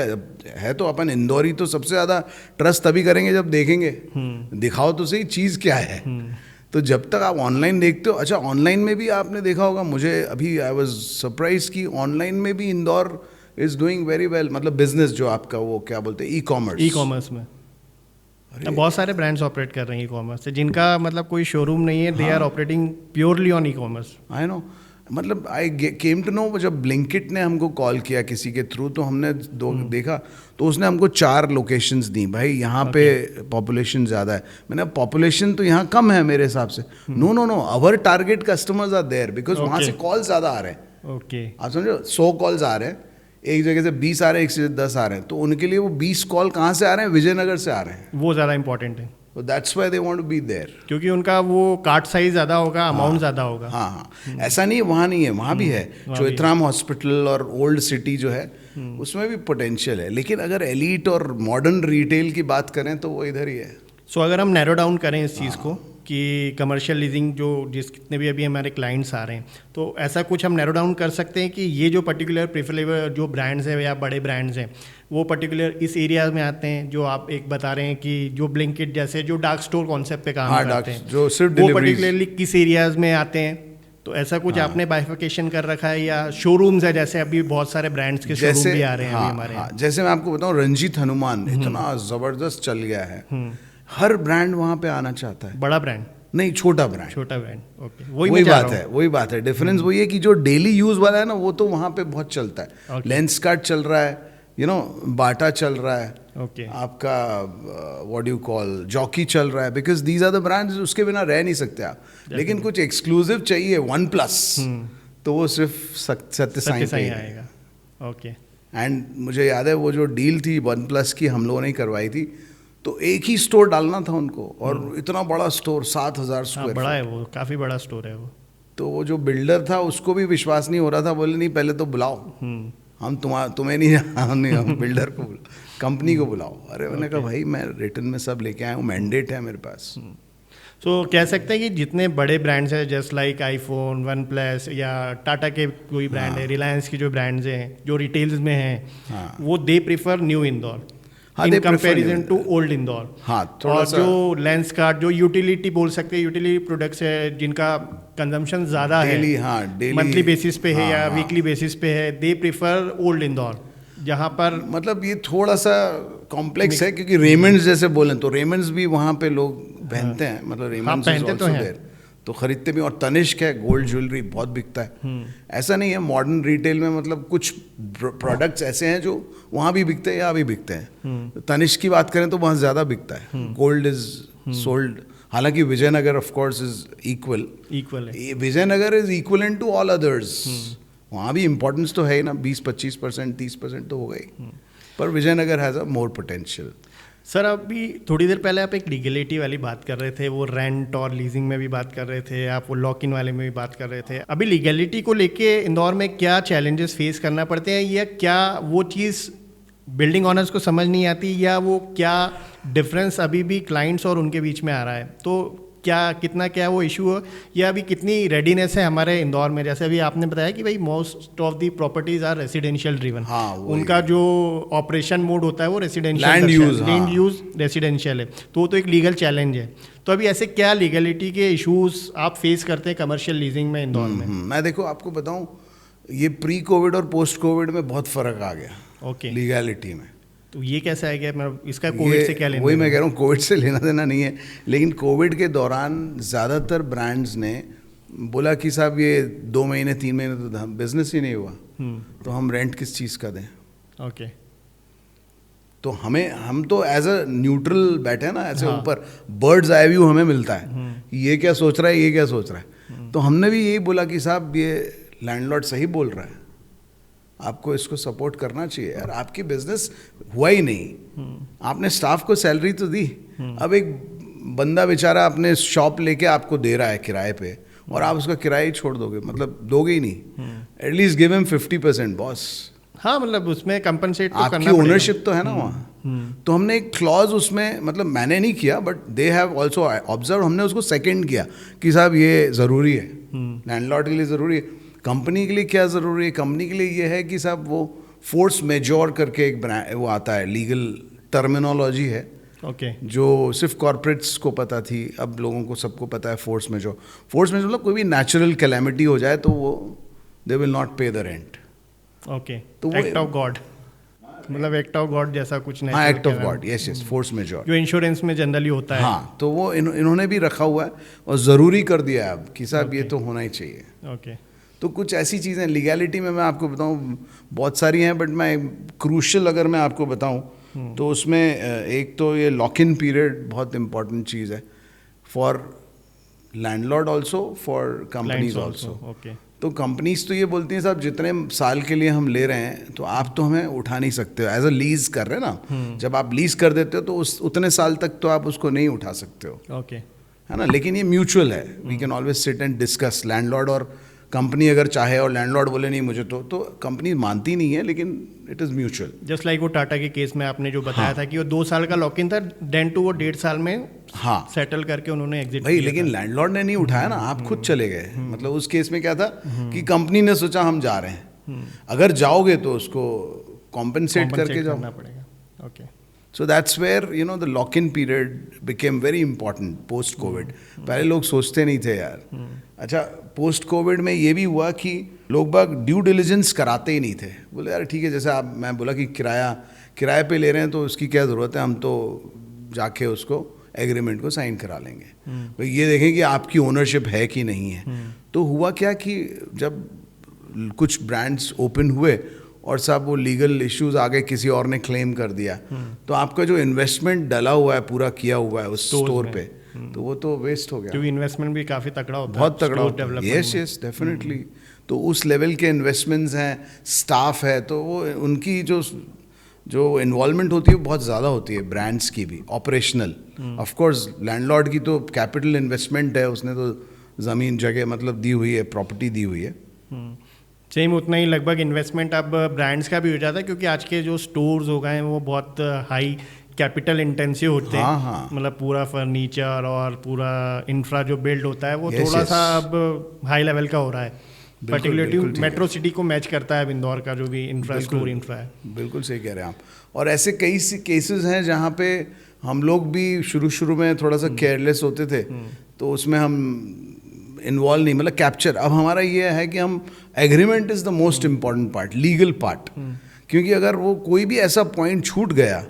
है, तो अपन इंदौरी तो सबसे ज़्यादा ट्रस्ट तभी करेंगे जब देखेंगे, दिखाओ तो सही चीज़ क्या है। तो जब तक आप ऑनलाइन देखते हो, अच्छा ऑनलाइन में भी आपने देखा होगा, मुझे अभी आई वाज सरप्राइज कि ऑनलाइन में भी Indore is doing very well, मतलब बिजनेस जो आपका वो क्या बोलते हैं, ई कॉमर्स में बहुत सारे ब्रांड्स ऑपरेट कर रहे हैं ई कॉमर्स से, जिनका मतलब कोई शोरूम नहीं है, they are operating purely on e commerce. I know, मतलब आई केम टू नो जब ब्लिंकिट ने हमको कॉल किया किसी के थ्रू, तो हमने देखा तो उसने हमको 4 लोकेशंस दी, भाई यहाँ पे पॉपुलेशन ज़्यादा है। मैंने पॉपुलेशन तो यहाँ कम है मेरे हिसाब से, no our target customers are there, because वहाँ से कॉल ज़्यादा आ रहे हैं। ओके, आप समझो 100 कॉल्स आ रहे हैं, एक जगह से 20 आ रहे हैं, एक से 10 आ रहे हैं, तो उनके लिए वो 20 कॉल कहाँ से आ रहे हैं, विजयनगर से आ रहे हैं, वो ज़्यादा इंपॉर्टेंट है। So that's why they want to be there, क्योंकि उनका वो कार्ड साइज ज़्यादा होगा, अमाउंट ज़्यादा होगा। हाँ, ऐसा नहीं है वहाँ नहीं है, वहाँ भी है, चोइथराम हॉस्पिटल और ओल्ड सिटी जो है उसमें भी पोटेंशियल है, लेकिन अगर एलीट और मॉडर्न रिटेल की बात करें तो वो इधर ही है। सो अगर हम नैरो डाउन करें इस चीज़ को कि कमर्शियल लीजिंग जो जितने भी अभी हमारे क्लाइंट्स आ रहे हैं, तो ऐसा कुछ हम नैरो डाउन कर सकते हैं कि ये जो पर्टिकुलर प्रेफरेबल जो ब्रांड्स हैं या बड़े ब्रांड्स हैं वो पर्टिकुलर इस एरिया में आते हैं, जो आप एक बता रहे हैं कि जो ब्लिंकिट जैसे जो डार्क स्टोर कॉन्सेप्ट पे काम करते हैं, जो सिर्फ वो पर्टिकुलरली किस एरियाज में आते हैं, तो ऐसा कुछ आपने बाइफिकेशन कर रखा है, या शोरूम्स है जैसे अभी बहुत सारे ब्रांड्स के शोरूम भी आ रहे हैं अभी हमारे? जैसे मैं आपको बताऊं, रंजीत हनुमान इतना जबरदस्त चल गया है, हर ब्रांड वहाँ पे आना चाहता है। बड़ा ब्रांड नहीं, छोटा ब्रांड, ओके, वही बात है। डिफरेंस वही है कि जो डेली यूज वाला है ना, वो तो वहाँ पे बहुत चलता है। लेंसकार्ट चल रहा है, बाटा चल रहा है, आपका what do you call, Jockey चल रहा है, because these are the brands, उसके बिना रह नहीं सकते आप। लेकिन कुछ एक्सक्लूसिव चाहिए, वन प्लस, तो वो सिर्फ सत्य साई आएगा। ओके, एंड मुझे याद है वो जो डील थी वन प्लस की, हम लोगों ने करवाई थी, तो एक ही स्टोर डालना था उनको, और इतना बड़ा स्टोर 7,000 स्क्वायर, बड़ा है वो, काफ़ी बड़ा स्टोर है वो। तो वो जो बिल्डर था उसको भी विश्वास नहीं हो रहा था, बोले नहीं पहले तो बुलाओ, हम तुम्हें नहीं, हम बिल्डर को कंपनी को बुलाओ। अरे मैंने कहा भाई मैं रिटर्न में सब लेके आया हूँ, मैंडेट है मेरे पास। सो कह सकते हैं कि जितने बड़े ब्रांड्स हैं just like iPhone, one plus या टाटा के कोई ब्रांड है, रिलायंस की जो ब्रांड्स हैं जो रिटेल्स में हैं, वो they prefer New Indore in comparison to old Indore. और जो लेंसकार्ट जो यूटिलिटी बोल सकते हैं, यूटिलिटी प्रोडक्ट्स है जिनका कंजम्पशन ज़्यादा है, मंथली बेसिस पे है या वीकली बेसिस पे है, दे प्रीफर ओल्ड इंदौर, जहाँ पर मतलब ये थोड़ा सा कॉम्प्लेक्स है, क्योंकि रेमंड्स जैसे बोलें तो रेमंड्स भी वहाँ पे लोग पहनते हैं, मतलब रेमंड्स पहनते तो हैं, तो खरीदते भी, और तनिष्क है, गोल्ड ज्वेलरी बहुत बिकता है। ऐसा नहीं है, मॉडर्न रिटेल में मतलब कुछ प्रोडक्ट्स ऐसे हैं जो वहाँ भी बिकते हैं, यहाँ भी बिकते हैं। तनिष्क की बात करें तो वहाँ ज़्यादा बिकता है, गोल्ड इज सोल्ड, हालांकि Vijayanagar of course is equal है, Vijayanagar is equivalent to all others, वहाँ भी इंपॉर्टेंस तो है ही ना, 20-25%, 30% तो हो गई, पर Vijaynagar has a more potential. Sir अभी थोड़ी देर पहले आप एक लीगलिटी वाली बात कर रहे थे, वो रेंट और लीजिंग में भी बात कर रहे थे, आप वो लॉक इन वाले में भी बात कर रहे थे। अभी लीगलिटी को लेके इंदौर में क्या चैलेंजेस फेस करना पड़ते हैं, या क्या वो चीज़ बिल्डिंग ऑनर्स को समझ नहीं आती, या वो क्या डिफरेंस अभी भी क्लाइंट्स और उनके बीच में आ रहा है, तो क्या वो इशू है, या अभी कितनी रेडीनेस है हमारे इंदौर में? जैसे अभी आपने बताया कि भाई most of the properties are residential driven, उनका जो ऑपरेशन मोड होता है वो रेसिडेंशियल लैंड यूज रेसिडेंशियल है, तो वो तो एक लीगल चैलेंज है। तो अभी ऐसे क्या लीगलिटी के इशूज आप फेस करते हैं कमर्शियल लीजिंग में इंदौर में? मैं देखो आपको बताऊं, ये प्री कोविड और पोस्ट कोविड में बहुत फर्क आ गया लीगलिटी में। तो ये कैसा है, मैं इसका कोविड से क्या लेना? वही मैं कह रहा हूँ, कोविड से लेना देना नहीं है, लेकिन कोविड के दौरान ज़्यादातर ब्रांड्स ने बोला कि साहब ये 2 महीने 3 महीने तो बिजनेस ही नहीं हुआ, तो हम रेंट किस चीज़ का दें? ओके, तो हम तो एज अ न्यूट्रल बैठे ना, ऐसे ऊपर बर्ड्स आई व्यू हमें मिलता है, ये क्या सोच रहा है, ये क्या सोच रहा है। तो हमने भी यही बोला कि साहब ये लैंडलॉर्ड सही बोल रहा है, आपको इसको सपोर्ट करना चाहिए यार, आपकी बिजनेस हुआ ही नहीं, आपने स्टाफ को सैलरी तो दी, अब एक बंदा बेचारा अपने शॉप लेके आपको दे रहा है किराए पे और आप उसका किराया ही छोड़ दोगे, मतलब दोगे ही नहीं, एटलीस्ट गिव हिम 50% बॉस। हाँ, मतलब उसमें कंपनसेट तो आपकी करना पड़ेगा। ओनरशिप तो है ना वहाँ। तो हमने एक क्लॉज उसमें, मतलब मैंने नहीं किया but they have also observe, हमने उसको सेकंड किया कि साहब ये ज़रूरी है, लैंडलॉर्ड के लिए ज़रूरी है, कंपनी के लिए क्या ज़रूरी है, कंपनी के लिए ये है कि साहब वो फोर्स मेजोर करके एक वो आता है, लीगल टर्मिनोलॉजी है ओके। जो सिर्फ कॉर्पोरेट्स को पता थी, अब लोगों को सबको पता है फोर्स मेजोर। फोर्स मेजोर मतलब कोई भी नेचुरल कैलेमिटी हो जाए तो वो दे विल नॉट पे द रेंट। ओके, तो वो एक्ट ऑफ गॉड, मतलब एक्ट ऑफ गॉड जैसा कुछ नहीं। हाँ, act of God, yes yes, force majeure जो इंश्योरेंस में जनरली होता है। हाँ, तो वो इन्होंने भी रखा हुआ है और ज़रूरी कर दिया है अब कि साहब ये तो होना ही चाहिए। ओके। तो कुछ ऐसी चीज़ें लीगैलिटी में मैं आपको बताऊं बहुत सारी हैं, बट मैं क्रूशल अगर मैं आपको बताऊं तो उसमें एक तो ये लॉक इन पीरियड बहुत इंपॉर्टेंट चीज़ है for landlord also, for companies also. Okay. तो कंपनीज तो ये बोलती हैं साहब जितने साल के लिए हम ले रहे हैं तो आप तो हमें उठा नहीं सकते हो, एज अ लीज कर रहे हैं ना, जब आप लीज कर देते हो तो उस उतने साल तक तो आप उसको नहीं उठा सकते हो, ओके। है ना। लेकिन ये म्यूचुअल है, we can always sit and discuss, landlord और कंपनी अगर चाहे और लैंडलॉर्ड बोले नहीं मुझे तो कंपनी मानती नहीं है, लेकिन it is mutual. Just like वो टाटा के केस में आपने जो बताया था कि वो 2 साल का लॉक इन था, देन टू वो 1.5 साल में हाँ सेटल करके उन्होंने एग्जिट भाई, लेकिन लैंडलॉर्ड ने नहीं उठाया ना, आप खुद चले गए। मतलब उस केस में क्या था कि कंपनी ने सोचा हम जा रहे हैं, अगर जाओगे तो उसको कॉम्पेंसेट करके जाओ। करना पड़ेगा। Okay. So that's where the lock-in period became very important post COVID. पहले लोग सोचते नहीं थे यार। अच्छा, पोस्ट कोविड में ये भी हुआ कि लोग बाग ड्यू डिलिजेंस कराते ही नहीं थे, बोले यार ठीक है, जैसे मैं बोला कि किराए पे ले रहे हैं तो उसकी क्या ज़रूरत है, हम तो जाके उसको एग्रीमेंट को साइन करा लेंगे, भाई ये देखें कि आपकी ओनरशिप है कि नहीं है। तो हुआ क्या कि जब कुछ ब्रांड्स ओपन हुए और साहब वो लीगल इश्यूज आ गए, किसी और ने क्लेम कर दिया, तो आपका जो इन्वेस्टमेंट डला हुआ है, पूरा किया हुआ है उस स्टोर पे, तो वो तो वेस्ट हो गया। क्योंकि इन्वेस्टमेंट भी काफ़ी तगड़ा होता है, बहुत तगड़ा होता है। Yes yes, definitely. तो उस लेवल के इन्वेस्टमेंट्स हैं, स्टाफ है, तो वो उनकी जो इन्वॉल्वमेंट होती है बहुत ज़्यादा होती है, ब्रांड्स की भी, ऑपरेशनल। ऑफ कोर्स लैंडलॉर्ड की तो कैपिटल इन्वेस्टमेंट है, उसने तो ज़मीन जगह मतलब दी हुई है, प्रॉपर्टी दी हुई है। सेम उतना ही लगभग इन्वेस्टमेंट अब ब्रांड्स का भी हो जाता है, क्योंकि आज के जो स्टोर्स हो गए हैं वो बहुत हाई कैपिटल इंटेंसिव होते हैं। हाँ। मतलब पूरा फर्नीचर और पूरा इंफ्रा जो बिल्ड होता है वो Yes, थोड़ा yes. सा अब हाई लेवल का हो रहा है, पर्टिकुलरली बिल्कुल ठीक मेट्रो सिटी को मैच करता है अब इंदौर का जो भी स्टोर इंफ्रा है। बिल्कुल सही कह रहे हैं आप। और ऐसे कई केसेस हैं जहाँ पे हम लोग भी शुरू में थोड़ा सा केयरलेस होते थे, तो उसमें हम इन्वॉल्व नहीं, मतलब कैप्चर। अब हमारा ये है कि हम agreement is the most important part, legal part, क्योंकि अगर वो कोई भी ऐसा पॉइंट छूट गया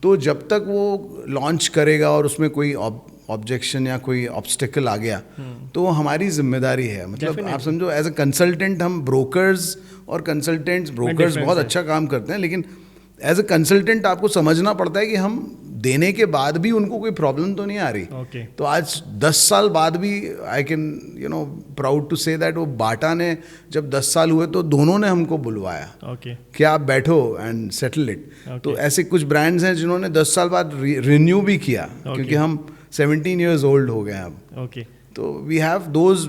तो जब तक वो लॉन्च करेगा और उसमें कोई ऑब्जेक्शन या कोई ऑब्स्टेकल आ गया तो वो हमारी जिम्मेदारी है। मतलब आप समझो, एज अ कंसल्टेंट हम ब्रोकर्स और कंसल्टेंट्स बहुत अच्छा काम करते हैं, लेकिन एज अ कंसल्टेंट आपको समझना पड़ता है कि हम देने के बाद भी उनको कोई प्रॉब्लम तो नहीं आ रही। Okay. तो आज 10 साल बाद भी I can proud to say that वो बाटा ने जब 10 साल हुए तो दोनों ने हमको बुलवाया ओके। कि आप बैठो एंड सेटल इट। तो ऐसे कुछ ब्रांड्स हैं जिन्होंने 10 साल बाद रिन्यू भी किया, क्योंकि हम 17 ईयर्स ओल्ड हो गए अब। ओके। तो we have those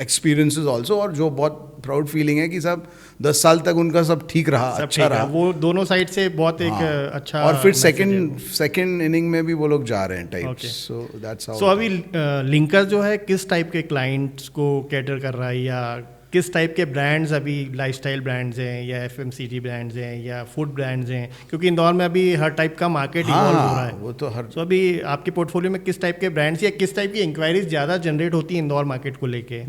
experiences also, और जो बहुत प्राउड फीलिंग है कि सब 10 साल तक उनका सब ठीक रहा, अच्छा रहा। वो दोनों साइड से बहुत एक अच्छा। और फिर सेकंड इनिंग में भी वो लोग जा रहे हैं types. So that's how. So अभी लिंकर्स जो है किस टाइप के क्लाइंट्स को कैटर कर रहा है, या किस टाइप के ब्रांड्स अभी लाइफस्टाइल ब्रांड्स हैं या एफएमसीजी ब्रांड्स हैं या फूड ब्रांड्स हैं, क्योंकि इंदौर में अभी हर टाइप का मार्केट इवॉल्व हो रहा है। वो तो हर सो अभी आपके पोर्टफोलियो में किस टाइप के ब्रांड्स या किस टाइप की इंक्वायरीज ज़्यादा जनरेट होती है इंदौर मार्केट को लेके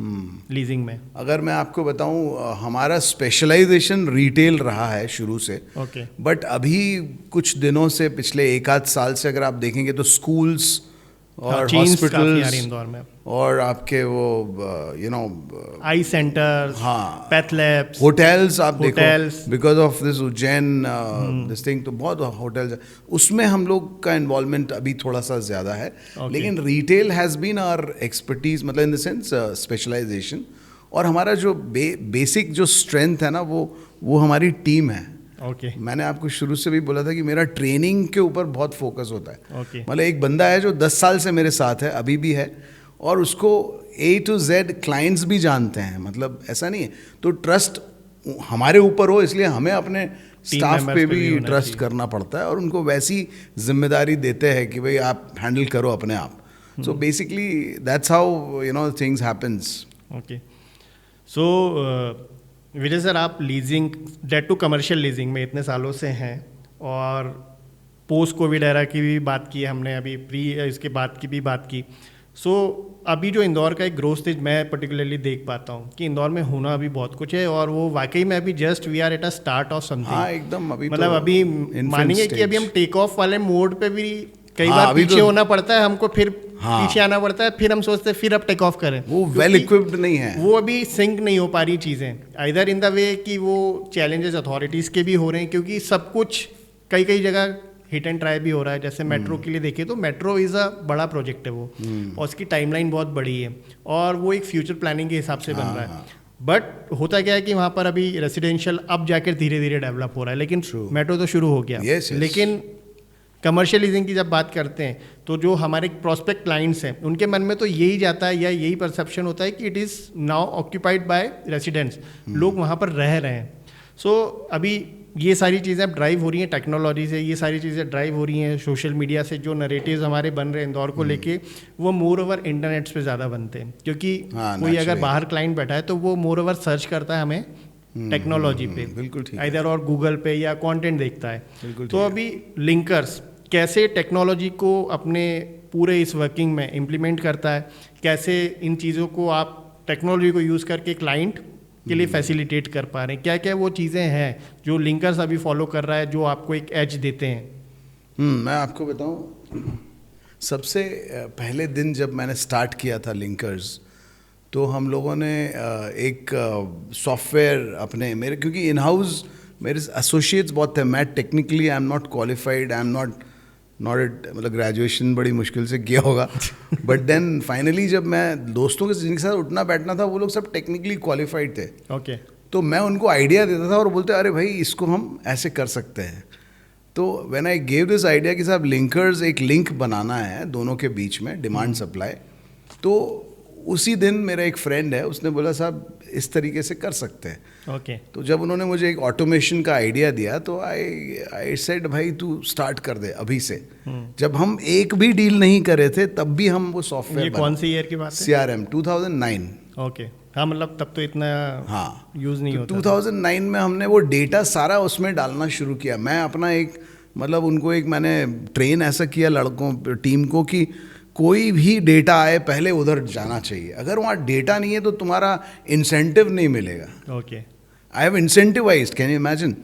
लीजिंग में? अगर मैं आपको बताऊं, हमारा स्पेशलाइजेशन रिटेल रहा है शुरू से। ओके। बट अभी कुछ दिनों से, पिछले 1-8 साल से अगर आप देखेंगे तो स्कूल्स और हॉस्पिटल्स इंदौर में, और आपके वो आई सेंटर्स, हाँ, पैथ लैब्स, होटल्स आप देखो, Hotels. Because of this Ujjain this thing, तो बहुत होटल्स, उसमें हम लोग का इन्वॉल्वमेंट अभी थोड़ा सा ज़्यादा है। लेकिन retail has been our expertise, मतलब इन द सेंस स्पेशलाइजेशन। और हमारा जो बेसिक जो स्ट्रेंथ है ना, वो हमारी टीम है। ओके मैंने आपको शुरू से भी बोला था कि मेरा ट्रेनिंग के ऊपर बहुत फोकस होता है। ओके मतलब एक बंदा है जो 10 साल से मेरे साथ है, अभी भी है, और उसको A to Z क्लाइंट्स भी जानते हैं, मतलब ऐसा नहीं है। तो ट्रस्ट हमारे ऊपर हो, इसलिए हमें अपने स्टाफ members पे पे भी भी होना ट्रस्ट चाहिए। करना पड़ता है, और उनको वैसी जिम्मेदारी देते हैं कि भाई आप हैंडल करो अपने आप। So basically that's how you know things happens. Okay so Vijay sir, आप leasing date to commercial leasing में इतने सालों से हैं, और पोस्ट कोविड एरा की भी बात की हमने, अभी प्री इसके बाद की भी बात की। सो अभी जो इंदौर का एक ग्रोथ स्टेज मैं पर्टिकुलरली देख पाता हूँ कि इंदौर में होना अभी बहुत कुछ है, और वो वाकई में अभी just we are at a start of something. हाँ एकदम, अभी मतलब तो अभी infant मानेंगे कि stage। अभी हम टेक ऑफ वाले मोड पे भी कई हाँ, बार अभी पीछे तो- होना पड़ता है हमको, फिर हाँ। पीछे आना पड़ता है, फिर हम सोचते हैं फिर अब टेक ऑफ करें। वो क्योंकि वेल इक्विप्ड नहीं है। वो अभी सिंक नहीं हो पा रही चीज़ें, आइदर इन द वे कि वो चैलेंजेस अथॉरिटीज़ के भी हो रहे हैं, क्योंकि सब कुछ कई कई जगह हिट एंड ट्राई भी हो रहा है। जैसे मेट्रो के लिए देखें तो मेट्रो इज़ अ बड़ा प्रोजेक्ट है वो, और उसकी टाइमलाइन बहुत बड़ी है, और वो एक फ्यूचर प्लानिंग के हिसाब से बन रहा है। बट होता क्या है कि वहाँ पर अभी रेसिडेंशियल अब जाकर धीरे धीरे डेवलप हो रहा है, लेकिन मेट्रो तो शुरू हो गया। Yes, yes. लेकिन कमर्शियल लीजिंग की जब बात करते हैं तो जो हमारे प्रोस्पेक्ट क्लाइंट्स हैं उनके मन में तो यही जाता है, या यही परसेप्शन होता है कि it is now occupied by residents, लोग वहाँ पर रह रहे हैं। सो अभी ये सारी चीज़ें अब ड्राइव हो रही हैं टेक्नोलॉजी से, ये सारी चीज़ें ड्राइव हो रही हैं सोशल मीडिया से। जो नरेटिव्स हमारे बन रहे हैं इंदौर को लेके, वो मोर ओवर इंटरनेट्स पे ज़्यादा बनते हैं, क्योंकि कोई अगर बाहर क्लाइंट बैठा है तो वो मोर ओवर सर्च करता है हमें टेक्नोलॉजी पे, बिल्कुल ठीक, इधर और गूगल पे या कंटेंट देखता है। बिल्कुल तो अभी लिंकर्स कैसे टेक्नोलॉजी को अपने पूरे इस वर्किंग में इम्प्लीमेंट करता है, कैसे इन चीज़ों को आप टेक्नोलॉजी को यूज़ करके क्लाइंट के लिए फैसिलिटेट कर पा रहे हैं, क्या क्या वो चीज़ें हैं जो लिंकर्स अभी फॉलो कर रहा है जो आपको एक एज देते हैं? मैं आपको बताऊं, सबसे पहले दिन जब मैंने स्टार्ट किया था लिंकर्स, तो हम लोगों ने एक सॉफ्टवेयर अपने मेरे, क्योंकि इन हाउस मेरे एसोसिएट्स बहुत थे, मैं technically I am not qualified, I am not मतलब ग्रेजुएशन बड़ी मुश्किल से किया होगा, बट देन फाइनली जब मैं दोस्तों के जिनके साथ उठना बैठना था वो लोग सब टेक्निकली क्वालिफाइड थे। ओके तो मैं उनको आइडिया देता था और बोलते अरे भाई इसको हम ऐसे कर सकते हैं। तो when I gave this idea कि साहब लिंकर्स, एक लिंक बनाना है दोनों के बीच में, डिमांड सप्लाई, तो उसी दिन मेरा एक फ्रेंड है, उसने बोला साहब इस तरीके से कर सकते हैं। ओके तो जब उन्होंने मुझे एक ऑटोमेशन का आइडिया दिया तो आई सेड भाई तू स्टार्ट कर दे अभी से। जब हम एक भी डील नहीं करे थे तब भी हम वो सॉफ्टवेयर, ये कौन सी ईयर की बात है? CRM 2009। ओके हाँ, मतलब तब तो इतना हाँ यूज़ नहीं होता। 2009 में हमने वो डेटा सारा उसमें डालना शुरू किया। मैं अपना एक मतलब उनको एक मैंने ट्रेन ऐसा किया लड़कों टीम को कि कोई भी डेटा आए पहले उधर जाना चाहिए, अगर वहाँ डेटा नहीं है तो तुम्हारा इंसेंटिव नहीं मिलेगा। Okay I have incentivised, can you imagine,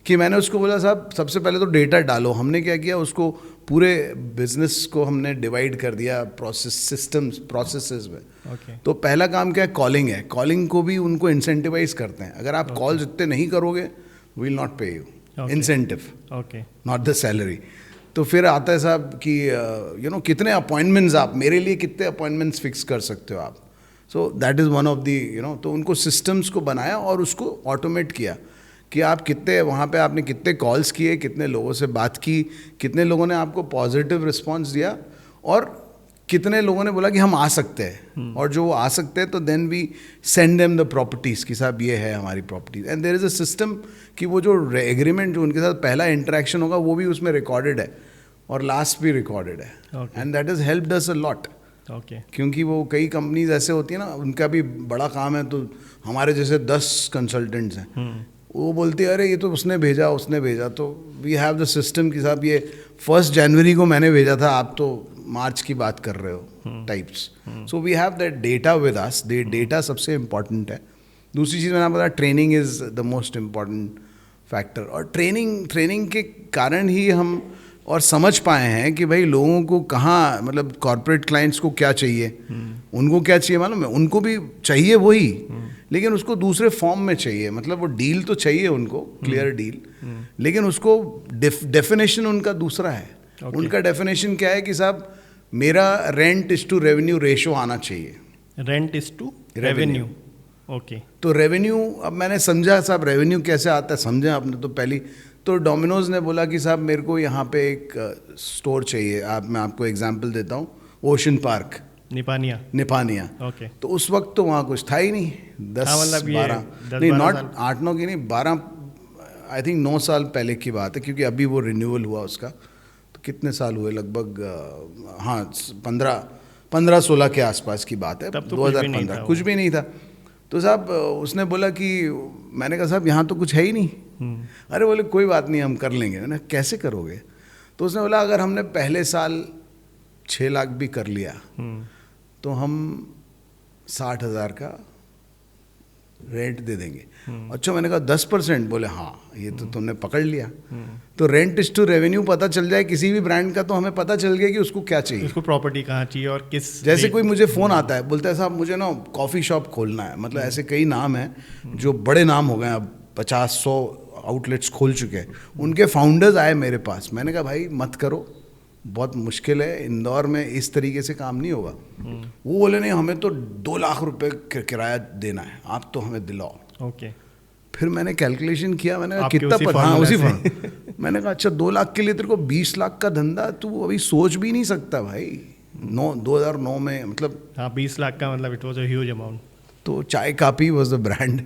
कि मैंने उसको बोला साहब सबसे पहले तो डेटा डालो। हमने क्या किया, उसको पूरे बिजनेस को हमने डिवाइड कर दिया प्रोसेसेस में। ओके तो पहला काम क्या है, कॉलिंग है। कॉलिंग को भी उनको इंसेंटिवाइज करते हैं, अगर आप कॉल जितने नहीं करोगे विल नॉट पे you incentive, okay not the salary. तो फिर आता है साहब कि यू नो कितने अपॉइंटमेंट्स, आप मेरे लिए कितने अपॉइंटमेंट्स फिक्स कर सकते हो आप। So that is one of the you know, तो उनको सिस्टम्स को बनाया और उसको ऑटोमेट किया कि आप कितने वहाँ पे आपने कितने कॉल्स किए, कितने लोगों से बात की, कितने लोगों ने आपको पॉजिटिव रिस्पॉन्स दिया, और कितने लोगों ने बोला कि हम आ सकते हैं। और जो वो आ सकते हैं तो then we send them the properties कि साहब ये है हमारी properties, and there is a system कि वो जो एग्रीमेंट जो उनके साथ पहला इंटरेक्शन होगा वो भी उसमें रिकॉर्डेड है और लास्ट भी रिकॉर्डेड है, and that is helped us a lot. Okay क्योंकि वो कई कंपनीज ऐसे होती है ना, उनका भी बड़ा काम है, तो हमारे जैसे 10 कंसल्टेंट्स हैं, वो बोलते हैं अरे ये तो उसने भेजा, तो वी हैव द सिस्टम कि साहब ये 1 जनवरी को मैंने भेजा था, आप तो मार्च की बात कर रहे हो types. So we have that data with us, data सबसे इम्पॉर्टेंट है। दूसरी चीज़ मैंने आपको बताया, training is the most important factor, और ट्रेनिंग के कारण ही हम और समझ पाए हैं कि भाई लोगों को कहाँ, मतलब कॉर्पोरेट क्लाइंट्स को क्या चाहिए, उनको क्या चाहिए मालूम है, उनको भी चाहिए वही, लेकिन उसको दूसरे फॉर्म में चाहिए। मतलब वो डील तो चाहिए उनको, क्लियर डील, लेकिन उसको डेफिनेशन उनका दूसरा है। उनका डेफिनेशन क्या है कि साहब मेरा rent is to revenue ratio आना चाहिए। Rent is to revenue, okay. तो रेवेन्यू, अब मैंने समझा साहब रेवेन्यू कैसे आता है, समझा आपने तो पहली। तो डोमिनोज ने बोला कि साहब मेरे को यहाँ पे एक स्टोर चाहिए, मैं आपको एग्जांपल देता हूँ, ओशन पार्क निपानिया। ओके। तो उस वक्त तो वहाँ कुछ था ही नहीं, 10-12 नहीं, नॉट 8-9 की नहीं, 12 आई थिंक 9 साल पहले की बात है, क्योंकि अभी वो रिन्यूअल हुआ उसका। तो कितने साल हुए लगभग, हाँ 15-16 के आसपास की बात है, 2015, कुछ भी नहीं था। तो साहब उसने बोला कि, मैंने कहा साहब यहाँ तो कुछ है ही नहीं। अरे बोले कोई बात नहीं हम कर लेंगे। मैंने कैसे करोगे? तो उसने बोला अगर हमने पहले साल 6 लाख भी कर लिया तो हम 60,000 का रेंट दे देंगे। अच्छा, मैंने कहा 10%? बोले हाँ, ये तो तुमने पकड़ लिया। तो रेंट इज टू रेवेन्यू पता चल जाए किसी भी ब्रांड का, तो हमें पता चल गया कि उसको क्या चाहिए, उसको प्रॉपर्टी कहाँ चाहिए और किस। जैसे कोई मुझे फ़ोन आता है, बोलता है साहब मुझे ना कॉफ़ी शॉप खोलना है, मतलब ऐसे कई नाम हैं जो बड़े नाम हो गए, अब 50-100 आउटलेट्स खोल चुके हैं, उनके फाउंडर्स आए मेरे पास। मैंने कहा भाई मत करो, बहुत मुश्किल है, इंदौर में इस तरीके से काम नहीं होगा। वो बोले नहीं, हमें तो 2 लाख रुपए किराया देना है, आप तो हमें दिलाओ। ओके। फिर मैंने कैलकुलेशन किया, मैंने कहा कितना पर, हाँ उसी पर मैंने कहा अच्छा 2 लाख के लिए तेरे को 20 लाख का धंधा, तू अभी सोच भी नहीं सकता भाई। 2009 में, मतलब हाँ 20 लाख का मतलब it was a huge amount. तो चाय कापी वॉज द ब्रांड।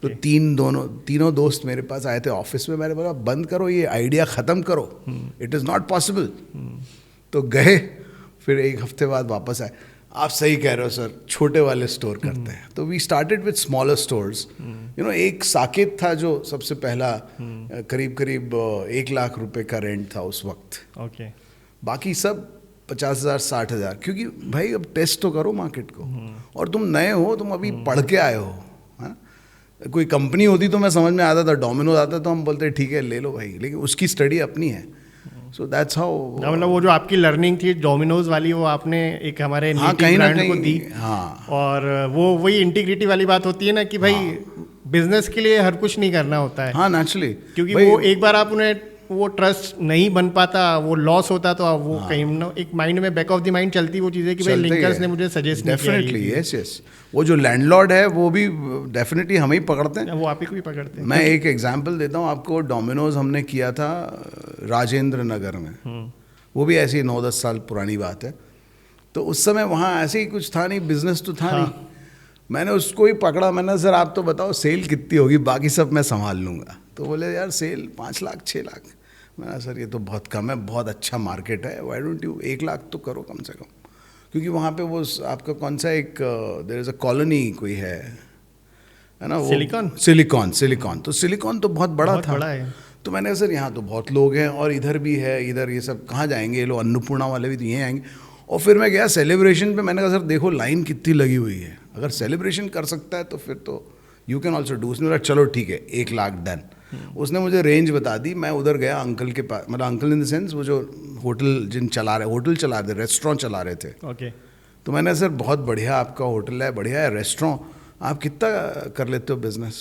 तो तीनों दोस्त मेरे पास आए थे ऑफिस में, मैंने बोला बंद करो ये आइडिया, ख़त्म करो, इट इज़ नॉट पॉसिबल। तो गए, फिर 1 हफ्ते बाद वापस आए, आप सही कह रहे हो सर, छोटे वाले स्टोर करते हैं। तो we started with smaller stores, you know. एक साकेत था जो सबसे पहला, करीब 1 लाख रुपए का रेंट था उस वक्त। ओके। बाकी सब 50,000 60,000, क्योंकि भाई अब टेस्ट तो करो मार्केट को, और तुम नए हो, तुम अभी पढ़ के आए हो, हाँ? कोई कंपनी होती तो मैं समझ में आता था, डोमिनोज आता तो हम बोलते ठीक है ले लो भाई, लेकिन उसकी स्टडी अपनी है। सो दैट्स हाउ, मतलब वो जो आपकी लर्निंग थी डोमिनोज वाली, वो आपने एक हमारे नेटिव ब्रांड को दी। हाँ, और वो वही इंटीग्रिटी वाली बात होती है ना कि भाई बिजनेस के लिए हर कुछ नहीं करना होता है। हाँ नेचुरली, क्योंकि वो एक बार आप उन्हें वो ट्रस्ट नहीं बन पाता, वो लॉस होता, तो आप वो कहीं ना एक माइंड में बैक ऑफ द माइंड चलती वो चीज़ें कि भाई लिंकर्स ने मुझे सजेस्ट नहीं किया। Definitely, yes. वो जो लैंडलॉर्ड है वो भी डेफिनेटली हमें ही पकड़ते हैं, वो आप ही को भी पकड़ते हैं। मैं एक एग्जांपल देता हूँ आपको, डोमिनोज हमने किया था राजेंद्र नगर में, वो भी ऐसी 9-10 साल पुरानी बात है। तो उस समय वहाँ ऐसे ही कुछ था नहीं, बिजनेस तो था नहीं। मैंने उसको ही पकड़ा, मैंने सर आप तो बताओ सेल कितनी होगी, बाकी सब मैं संभाल लूँगा। तो बोले यार सेल 5 लाख 6 लाख। मैंने सर ये तो बहुत कम है, बहुत अच्छा मार्केट है, वाई डोंट यू 1 लाख तो करो कम से कम। क्योंकि वहाँ पे वो आपका कौन सा एक देयर इज़ अ कॉलोनी कोई है ना, वो सिलिकॉन। तो सिलिकॉन तो बहुत बड़ा था। तो मैंने कहा सर यहाँ तो बहुत लोग हैं, और इधर भी है, इधर ये सब कहाँ जाएंगे ये लोग, अन्नपूर्णा वाले भी तो यहीं आएंगे। और फिर मैं गया सेलिब्रेशन पे, मैंने कहा सर देखो लाइन कितनी लगी हुई है, अगर सेलिब्रेशन कर सकता है तो फिर तो यू कैन ऑल्सो डू। उसने बोला चलो ठीक है 1 लाख डन। उसने मुझे रेंज बता दी, मैं उधर गया अंकल के पास, मतलब अंकल इन द सेंस वो जो होटल चला रहे, रेस्टोरेंट चला रहे थे। ओके। तो मैंने सर बहुत बढ़िया आपका होटल है, बढ़िया है रेस्टोरेंट, आप कितना कर लेते हो बिजनेस?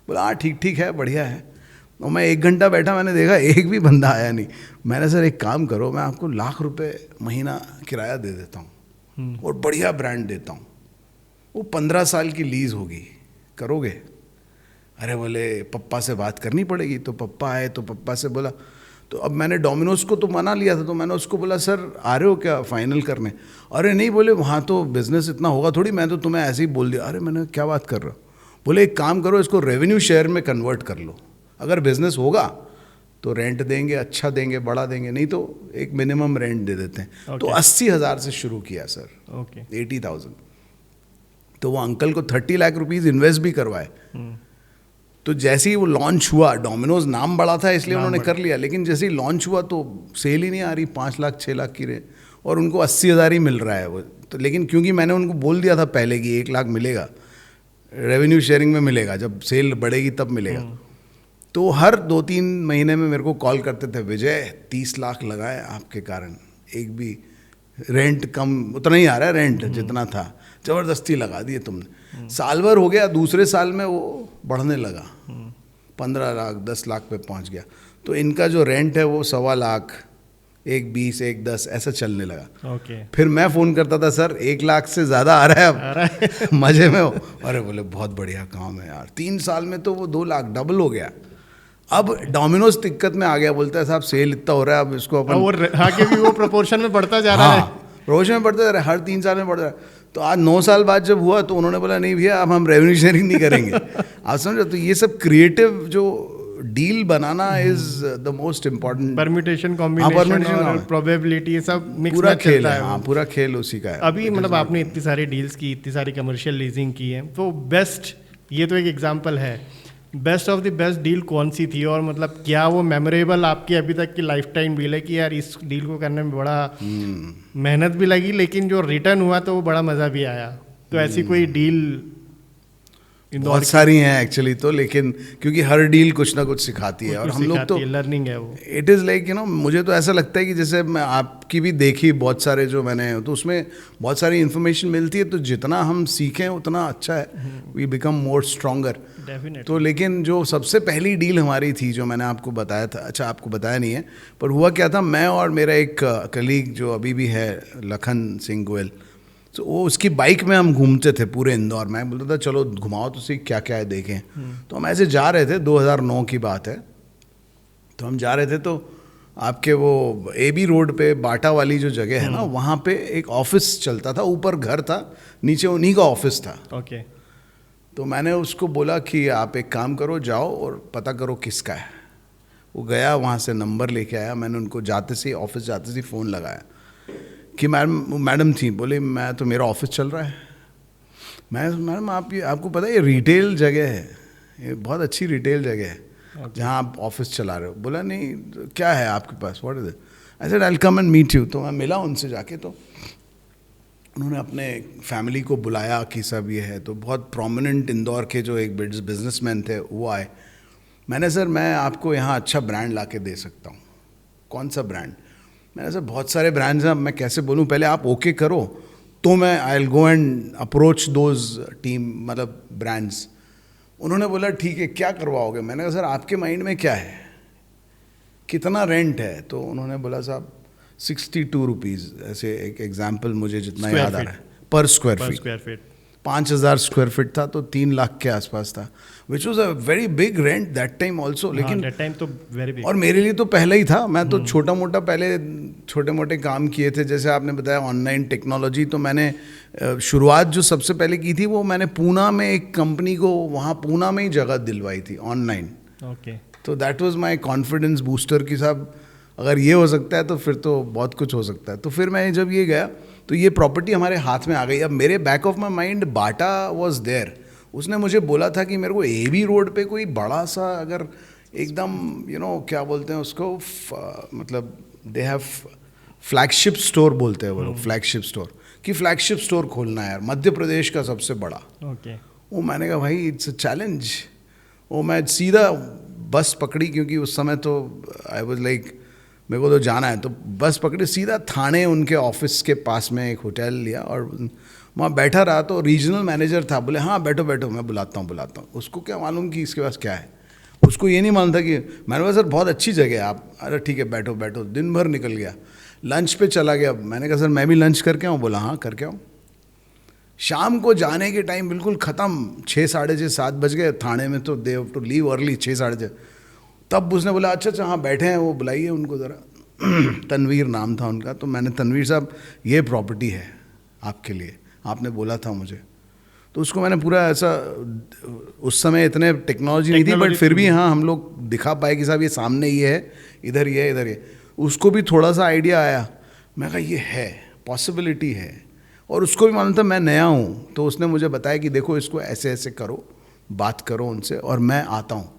बोला हाँ ठीक है, बढ़िया है। और मैं 1 घंटा बैठा, मैंने देखा एक भी बंदा आया नहीं। मैंने सर एक काम करो, मैं आपको 1 लाख रुपए महीना किराया दे देता हूँ और बढ़िया ब्रांड देता हूँ, वो 15 साल की लीज होगी, करोगे? अरे बोले पप्पा से बात करनी पड़ेगी। तो पप्पा आए, तो पप्पा से बोला, तो अब मैंने डोमिनोज को तो मना लिया था, तो मैंने उसको बोला सर आ रहे हो क्या फाइनल करने? अरे नहीं, बोले वहाँ तो बिजनेस इतना होगा थोड़ी, मैं तो तुम्हें ऐसे ही बोल दिया। अरे मैंने क्या बात कर रहा हूँ? बोले एक काम करो, इसको रेवेन्यू शेयर में कन्वर्ट कर लो, अगर बिजनेस होगा तो रेंट देंगे, अच्छा देंगे, बड़ा देंगे, नहीं तो एक मिनिमम रेंट दे देते हैं। तो 80,000 से शुरू किया सर, 80,000। तो वो अंकल को 30 लाख रुपीज़ इन्वेस्ट भी करवाए। तो जैसे ही वो लॉन्च हुआ, डोमिनोज नाम बड़ा था इसलिए उन्होंने कर लिया, लेकिन जैसे ही लॉन्च हुआ तो सेल ही नहीं आ रही, 5 लाख 6 लाख की रेंज, और उनको 80,000 ही मिल रहा है वो। तो लेकिन क्योंकि मैंने उनको बोल दिया था पहले कि 1 लाख मिलेगा, रेवेन्यू शेयरिंग में मिलेगा, जब सेल बढ़ेगी तब मिलेगा। तो हर 2-3 महीने में मेरे को कॉल करते थे, विजय 30 लाख लगाए आपके कारण, एक भी रेंट कम, उतना ही आ रहा है रेंट जितना था, ज़बरदस्ती लगा दिए तुमने। साल भर हो गया, दूसरे साल में वो बढ़ने लगा, 15 लाख 10 लाख पे पहुंच गया। तो इनका जो रेंट है वो 1.25 लाख, एक 20, एक 10 ऐसा चलने लगा। ओके। फिर मैं फ़ोन करता था, सर 1 लाख से ज़्यादा आ रहा है अब, आ रहा है। मज़े में हो। अरे बोले बहुत बढ़िया काम है यार, 3 साल में तो वो 2 लाख डबल हो गया। अब डोमिनोज दिक्कत में आ गया, बोलता है साहब सेल इतना हो रहा है, अब इसको अपन और आगे भी वो प्रोपोर्शन में बढ़ता जा रहा है। रोज में बढ़ता जा रहा है, हर 3 साल में बढ़ रहा है। तो आज 9 साल बाद जब हुआ तो उन्होंने बोला नहीं भैया अब हम रेवेन्यू शेयरिंग नहीं करेंगे। आप समझो, तो ये सब क्रिएटिव जो deal banana is the most important. Permutation, combination और प्रोबेबिलिटी, ये सब मिक्स पूरा में खेल चलता है। है। हाँ, पूरा खेल उसी का है। अभी मतलब आपने इतनी सारी डील्स की, इतनी सारी कमर्शियल लीजिंग की है, तो बेस्ट, ये तो एक एग्जांपल है, best of the best deal कौन सी थी? और मतलब क्या वो मेमोरेबल आपकी अभी तक की लाइफ टाइम डील है कि यार इस डील को करने में बड़ा मेहनत भी लगी, लेकिन जो रिटर्न हुआ तो वो बड़ा मज़ा भी आया? तो ऐसी कोई डील बहुत सारी हैं एक्चुअली तो, लेकिन क्योंकि हर डील कुछ ना कुछ सिखाती है, और हम लोग तो लर्निंग है वो। इट इज़ लाइक मुझे तो ऐसा लगता है कि जैसे मैं आपकी भी देखी बहुत सारे जो मैंने, तो उसमें बहुत सारी इन्फॉर्मेशन मिलती है, तो जितना हम सीखें उतना अच्छा है, वी बिकम मोर स्ट्रॉन्गर। तो लेकिन जो सबसे पहली डील हमारी थी जो मैंने आपको बताया था, अच्छा आपको बताया नहीं है, पर हुआ क्या था, मैं और मेरा एक कलीग जो अभी भी है, लखन सिंह गोयल, तो वो उसकी बाइक में हम घूमते थे पूरे इंदौर। मैं बोलता था चलो घुमाओ तो सही क्या क्या है देखें। तो हम ऐसे जा रहे थे, 2009 की बात है, तो हम जा रहे थे, तो आपके वो AB रोड पे बाटा वाली जो जगह है ना, वहाँ पे एक ऑफिस चलता था, ऊपर घर था, नीचे उन्हीं का ऑफिस था। ओके। तो मैंने उसको बोला कि आप एक काम करो, जाओ और पता करो किसका है। वो गया, वहाँ से नंबर लेके आया, मैंने उनको जाते से ऑफिस जाते से फ़ोन लगाया कि मैडम थी, बोले मैं तो, मेरा ऑफिस चल रहा है। मैडम आपको पता है ये रिटेल जगह है, ये बहुत अच्छी रिटेल जगह है जहाँ आप ऑफिस चला रहे हो। बोला नहीं क्या है आपके पास, what is it? I said I will come and meet you. तो मैं मिला उनसे जाके, तो उन्होंने अपने फैमिली को बुलाया कि सब ये है, तो बहुत प्रोमिनेंट इंदौर के जो एक बिजनेसमैन थे वो आए। मैंने सर मैं आपको यहाँ अच्छा ब्रांड ला के दे सकता हूँ। कौन सा ब्रांड? मैंने सर बहुत सारे ब्रांड्स हैं, मैं कैसे बोलूँ, पहले आप ओके करो तो मैं I will go and approach those team, मतलब ब्रांड्स। उन्होंने बोला ठीक है क्या करवाओगे? मैंने कहा सर आपके माइंड में क्या है, कितना रेंट है? तो उन्होंने बोला साहब 62 रुपीज़, ऐसे एक एग्जाम्पल मुझे जितना याद आ रहा है, पर स्क्वायर फीट। 5000 स्क्वायर फीट था, तो 3 लाख के आसपास था, which was a very big rent that time also. लेकिन दैट टाइम तो वेरी बिग, और मेरे लिए तो पहले ही था, मैं तो छोटा मोटा पहले छोटे मोटे काम किए थे, जैसे आपने बताया ऑनलाइन टेक्नोलॉजी। तो मैंने शुरुआत जो सबसे पहले की थी वो मैंने पूना में एक कंपनी को, वहाँ पूना में ही जगह दिलवाई थी ऑनलाइन। ओके। तो that was my confidence booster कि साहब अगर ये हो सकता है तो फिर तो बहुत कुछ हो सकता है। तो फिर मैं जब ये गया तो ये प्रॉपर्टी हमारे हाथ में आ गई। अब मेरे back of my mind Bata was there, उसने मुझे बोला था कि मेरे को AB रोड पे कोई बड़ा सा अगर एकदम क्या बोलते हैं उसको, मतलब दे हैव फ्लैगशिप स्टोर बोलते हैं वो लोग, फ्लैगशिप स्टोर, कि फ्लैगशिप स्टोर खोलना है यार मध्य प्रदेश का सबसे बड़ा। ओके। वो मैंने कहा भाई इट्स अ चैलेंज। वो मैं सीधा बस पकड़ी, क्योंकि उस समय तो आई वाज लाइक मेरे को तो जाना है, तो बस पकड़ी, सीधा थाने उनके ऑफिस के पास में एक होटल लिया और वहाँ बैठा रहा। तो रीजनल मैनेजर था, बोले हाँ बैठो बैठो मैं बुलाता हूँ। उसको क्या मालूम कि इसके पास क्या है, उसको ये नहीं मालूम था कि मैंने कहा सर बहुत अच्छी जगह है आप, अरे ठीक है बैठो बैठो। दिन भर निकल गया, लंच पे चला गया। मैंने कहा सर मैं भी लंच करके आऊँ? बोला हाँ करके आऊँ। शाम को जाने के टाइम बिल्कुल ख़त्म, 6, साढ़े 6, 7 बज गए। थाने में तो they have to leave early 6, साढ़े 6। तब उसने बोला अच्छा हाँ बैठे हैं, वो बुलाइए उनको ज़रा। तनवीर नाम था उनका। तो मैंने, तनवीर साहब ये प्रॉपर्टी है आपके लिए, आपने बोला था मुझे। तो उसको मैंने पूरा ऐसा, उस समय इतने टेक्नोलॉजी नहीं थी, बट फिर भी हाँ हम लोग दिखा पाए कि साहब ये सामने ये है, इधर ये है, इधर ये। उसको भी थोड़ा सा आइडिया आया। मैं कहा ये है, पॉसिबिलिटी है। और उसको भी मालूम था मैं नया हूँ, तो उसने मुझे बताया कि देखो इसको ऐसे ऐसे करो, बात करो उनसे और मैं आता हूँ।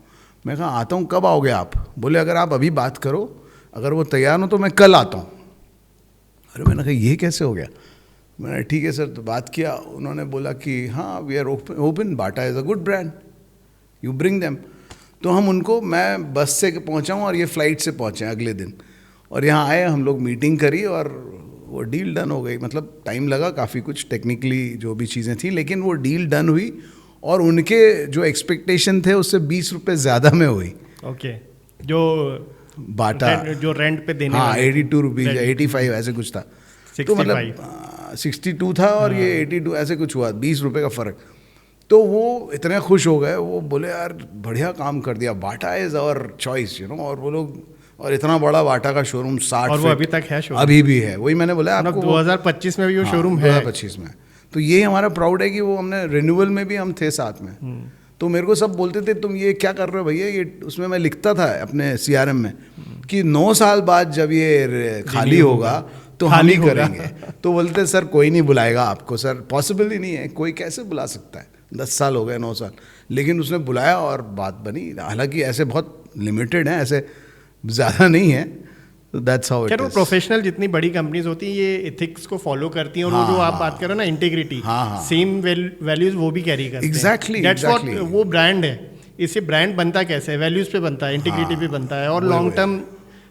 मैं कहा आता हूँ, कब आओगे आप? बोले अगर आप अभी बात करो, अगर वो तैयार हो तो मैं कल आता हूँ। अरे मैंने कहा ये कैसे हो गया? मैंने ठीक है सर। तो बात किया, उन्होंने बोला कि हाँ we are open, Bata is a good brand, you bring them. तो हम उनको, मैं बस से पहुँचा हूँ और ये फ़्लाइट से पहुँचे अगले दिन, और यहाँ आए, हम लोग मीटिंग करी और वो डील डन हो गई। मतलब टाइम लगा काफ़ी, कुछ टेक्निकली जो भी चीज़ें थी, लेकिन वो डील डन हुई और उनके जो एक्सपेक्टेशन थे उससे 20 रुपये ज़्यादा में हुई। ओके। जो बाटा जो रेंट पे देने हाँ वाले 82 रुपीज़ या 85 ऐसे कुछ था। तो मतलब 62 था और ये 82 ऐसे कुछ हुआ, 20 रुपए का फ़र्क। तो वो इतने खुश हो गए, वो बोले यार बढ़िया काम कर दिया, Bata is our choice you know. और वो लोग, और इतना बड़ा बाटा का शोरूम 60 और वो अभी तक है शोरूम, अभी भी है। वही मैंने बोला आपको 2025 में भी वो शोरूम है। 2025 में। तो ये हमारा प्राउड है कि वो हमने रिन्यूअल में भी हम थे साथ में। तो मेरे को सब बोलते थे तुम ये क्या कर रहे हो भैया, ये उसमें मैं लिखता था अपने CRM में कि 9 साल बाद जब ये खाली होगा तो हम ही करेंगे। तो बोलते सर कोई नहीं बुलाएगा आपको। सर पॉसिबल ही नहीं है, कोई कैसे बुला सकता है, 10 साल हो गए 9 साल। लेकिन उसने बुलाया और बात बनी। हालांकि ऐसे बहुत लिमिटेड हैं, ऐसे ज़्यादा नहीं है। तो दैट्स हाउ इट इज। वो प्रोफेशनल जितनी बड़ी कंपनीज होती हैं ये एथिक्स को फॉलो करती हैं, और वो जो आप बात कर रहे हो ना इंटीग्रिटी, सेम वैल्यूज वो भी कैरी करते हैं। एग्जैक्टली दैट्स व्हाट वो ब्रांड है। इससे ब्रांड बनता कैसे है, वैल्यूज पे बनता है, इंटीग्रिटी पे बनता है, और लॉन्ग टर्म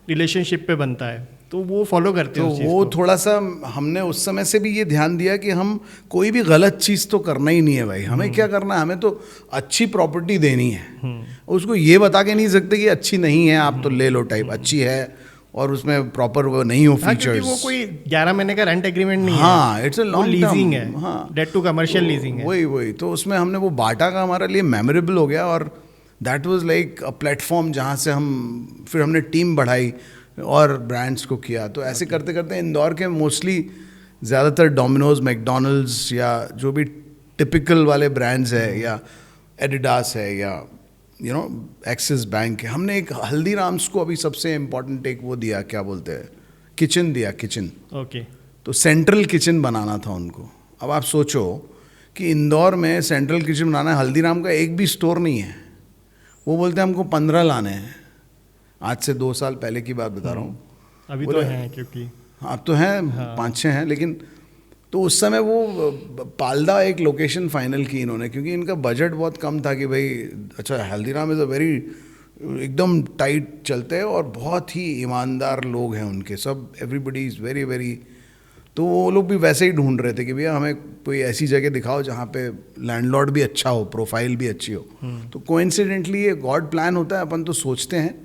रिलेशनशिप पे बनता है। तो वो फॉलो करते हैं। तो वो थोड़ा सा हमने उस समय से भी ये ध्यान दिया कि हम कोई भी गलत चीज़ तो करना ही नहीं है भाई। हमें क्या करना है, हमें तो अच्छी प्रॉपर्टी देनी है। उसको ये बता के नहीं सकते कि अच्छी नहीं है आप तो ले लो टाइप, अच्छी है और उसमें प्रॉपर वो नहीं हो फीचर्स। वो कोई 11 महीने का रेंट एग्रीमेंट नहीं है। हाँ इट्स अ लॉन्ग लीजिंग है, हाँ डेट टू कमर्शियल लीजिंग है। वही तो उसमें हमने वो बाटा का हमारे लिए मेमोरेबल हो गया। और that was like a platform जहाँ से हम फिर हमने टीम बढ़ाई और ब्रांड्स को किया। तो ऐसे करते करते इंदौर के मोस्टली ज़्यादातर डोमिनोज, मैकडोनल्ड्स या जो भी टिपिकल वाले ब्रांड्स है, या एडिडास है, या यू नो एक्सिस बैंक है। हमने एक हल्दीराम्स को अभी सबसे इम्पोर्टेंट एक वो दिया, क्या बोलते हैं, किचन दिया, किचन। ओके। तो सेंट्रल किचन बनाना था उनको। अब आप सोचो कि इंदौर में सेंट्रल किचन बनाना है, हल्दीराम का एक भी स्टोर नहीं है। वो बोलते हैं हमको 15 लाने हैं। आज से 2 साल पहले की बात बता रहा हूँ। अभी तो हैं, क्योंकि अब तो हैं 5-6 हैं। लेकिन तो उस समय वो पालदा एक लोकेशन फाइनल की इन्होंने, क्योंकि इनका बजट बहुत कम था कि भाई अच्छा हल्दीराम इज़ अ वेरी एकदम टाइट चलते हैं और बहुत ही ईमानदार लोग हैं उनके सब, एवरीबडी इज़ वेरी वेरी। तो वो लोग भी वैसे ही ढूंढ रहे थे कि भैया हमें कोई ऐसी जगह दिखाओ जहाँ पे लैंडलॉर्ड भी अच्छा हो, प्रोफाइल भी अच्छी हो। तो कोइंसिडेंटली ये गॉड प्लान होता है, अपन तो सोचते हैं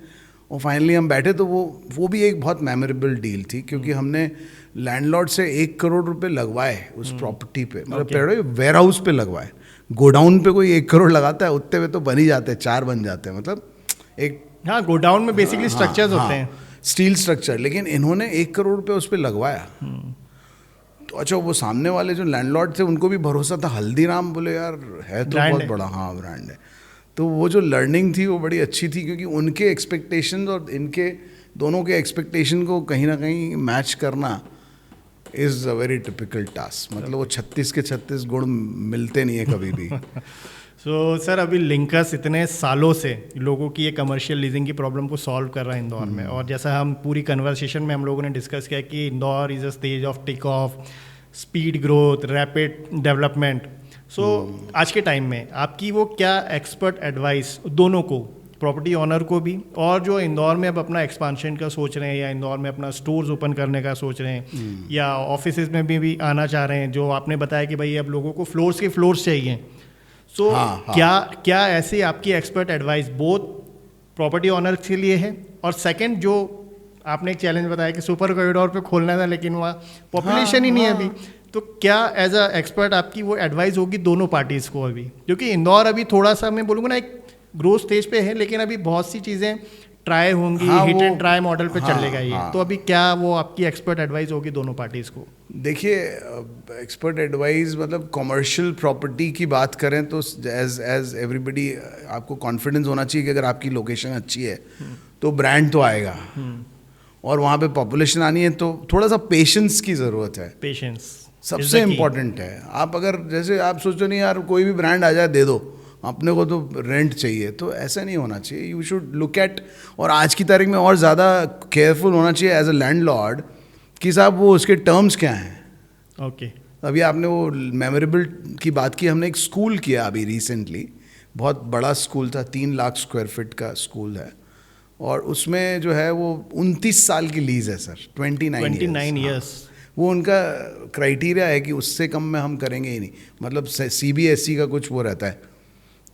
और फाइनली हम बैठे। तो वो भी एक बहुत मेमोरेबल डील थी, क्योंकि हमने लैंडलॉर्ड से 1 करोड़ रुपए लगवाए उस प्रॉपर्टी पे, मतलब वेयर हाउस पे लगवाए। गोडाउन पे कोई 1 करोड़ लगाता है, उतने में तो बन ही जाते हैं, 4 बन जाते हैं, मतलब एक। हाँ, गोडाउन में बेसिकली स्ट्रक्चर्स होते हैं, स्टील स्ट्रक्चर। लेकिन इन्होंने 1 करोड़ रुपए उस पर लगवाया। तो अच्छा वो सामने वाले जो लैंडलॉर्ड थे उनको भी भरोसा था, हल्दीराम बोले यार है तो बहुत बड़ा, हाँ ब्रांड है। तो वो जो लर्निंग थी वो बड़ी अच्छी थी, क्योंकि उनके एक्सपेक्टेशंस और इनके दोनों के एक्सपेक्टेशन को कहीं ना कहीं मैच करना is a very typical task. मतलब वो 36 के 36 गुण मिलते नहीं है कभी भी। सर अभी लिंकस इतने सालों से लोगों की ये कमर्शियल लीजिंग की प्रॉब्लम को सॉल्व कर रहा है इंदौर में। और जैसा हम पूरी कन्वर्सेशन में हम लोगों ने डिस्कस किया कि Indore is a stage of take off, speed growth, rapid development. आज के टाइम में आपकी वो क्या एक्सपर्ट एडवाइस दोनों को, प्रॉपर्टी ऑनर को भी, और जो इंदौर में अब अपना एक्सपांशन का सोच रहे हैं या इंदौर में अपना स्टोर्स ओपन करने का सोच रहे हैं या ऑफिसेज में भी आना चाह रहे हैं, जो आपने बताया कि भाई अब लोगों को फ्लोर्स के फ्लोर्स चाहिए। क्या ऐसी आपकी expert advice both property owner के लिए है, और सेकंड जो आपने एक चैलेंज बताया कि सुपर कॉरिडोर पे खोलना था लेकिन वहाँ पॉपुलेशन ही नहीं है अभी, तो क्या एज अ एक्सपर्ट आपकी वो एडवाइस होगी दोनों पार्टीज़ को अभी? क्योंकि इंदौर अभी थोड़ा सा मैं बोलूँगा ना एक ग्रोथ स्टेज पे है, लेकिन अभी बहुत सी चीज़ें ट्राई होंगी, हिट एंड ट्राई मॉडल पे चलेगा ये। तो अभी क्या वो आपकी एक्सपर्ट एडवाइस होगी दोनों पार्टीज़ को? देखिए एक्सपर्ट एडवाइस मतलब कमर्शियल प्रॉपर्टी की बात करें तो एज एवरीबडी आपको कॉन्फिडेंस होना चाहिए कि अगर आपकी लोकेशन अच्छी है तो ब्रांड तो आएगा, और वहाँ पे पॉपुलेशन आनी है तो थोड़ा सा पेशेंस की ज़रूरत है। पेशेंस सबसे इम्पॉर्टेंट है। आप अगर जैसे आप सोचो नहीं यार कोई भी ब्रांड आ जाए दे दो, अपने को तो रेंट चाहिए, तो ऐसा नहीं होना चाहिए। यू शुड लुक एट, और आज की तारीख में और ज़्यादा केयरफुल होना चाहिए एज अ लैंडलॉर्ड कि साहब वो उसके टर्म्स क्या हैं। ओके। अभी आपने वो मेमोरेबल की बात की, हमने एक स्कूल किया अभी रिसेंटली, बहुत बड़ा स्कूल था, 3 लाख स्क्वायर फीट का स्कूल है, और उसमें जो है वो 29 साल की लीज है सर, 29 ईयर्स। वो उनका क्राइटेरिया है कि उससे कम में हम करेंगे ही नहीं, मतलब CBSE का कुछ वो रहता है,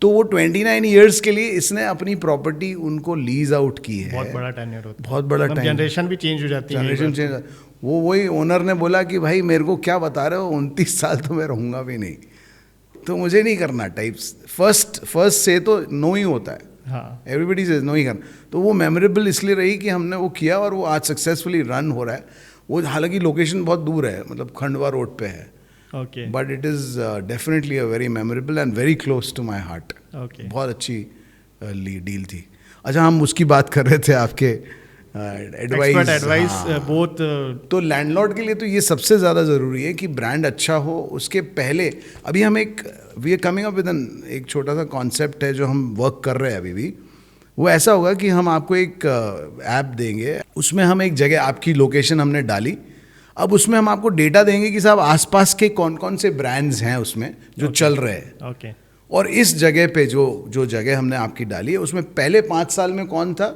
तो वो 29 ईयर्स के लिए इसने अपनी प्रॉपर्टी उनको लीज आउट की है। बहुत बड़ा टेन्योर होता है, बहुत बड़ा टाइम, जनरेशन भी चेंज हो जाती है, जनरेशन चेंज। वो वही ओनर ने बोला कि भाई मेरे को क्या बता रहे हो, 29 साल तो मैं रहूँगा भी नहीं, तो मुझे नहीं करना टाइप्स। फर्स्ट से तो नो ही होता है, हाँ, एवरीबडी से नो ही करना। तो वो मेमोरेबल इसलिए रही कि हमने वो किया और वो आज सक्सेसफुली रन हो रहा है। वो हालांकि लोकेशन बहुत दूर है, मतलब खंडवा रोड पे है, okay, but it is definitely a very memorable and very close to my heart. Okay, बहुत अच्छी डील थी। अच्छा, हम उसकी बात कर रहे थे आपके एडवाइस। बहुत तो लैंडलॉर्ड के लिए तो ये सबसे ज़्यादा ज़रूरी है कि ब्रांड अच्छा हो। उसके पहले अभी हम we are coming up with एक छोटा सा कॉन्सेप्ट है जो हम वर्क कर रहे हैं अभी भी। वो ऐसा होगा कि हम आपको एक ऐप देंगे, उसमें हम एक जगह, आपकी लोकेशन हमने डाली, अब उसमें हम आपको डेटा देंगे कि साहब आसपास के कौन कौन से ब्रांड्स हैं उसमें जो चल रहे हैं। ओके, और इस जगह पे जो जगह हमने आपकी डाली है उसमें पहले 5 साल में कौन था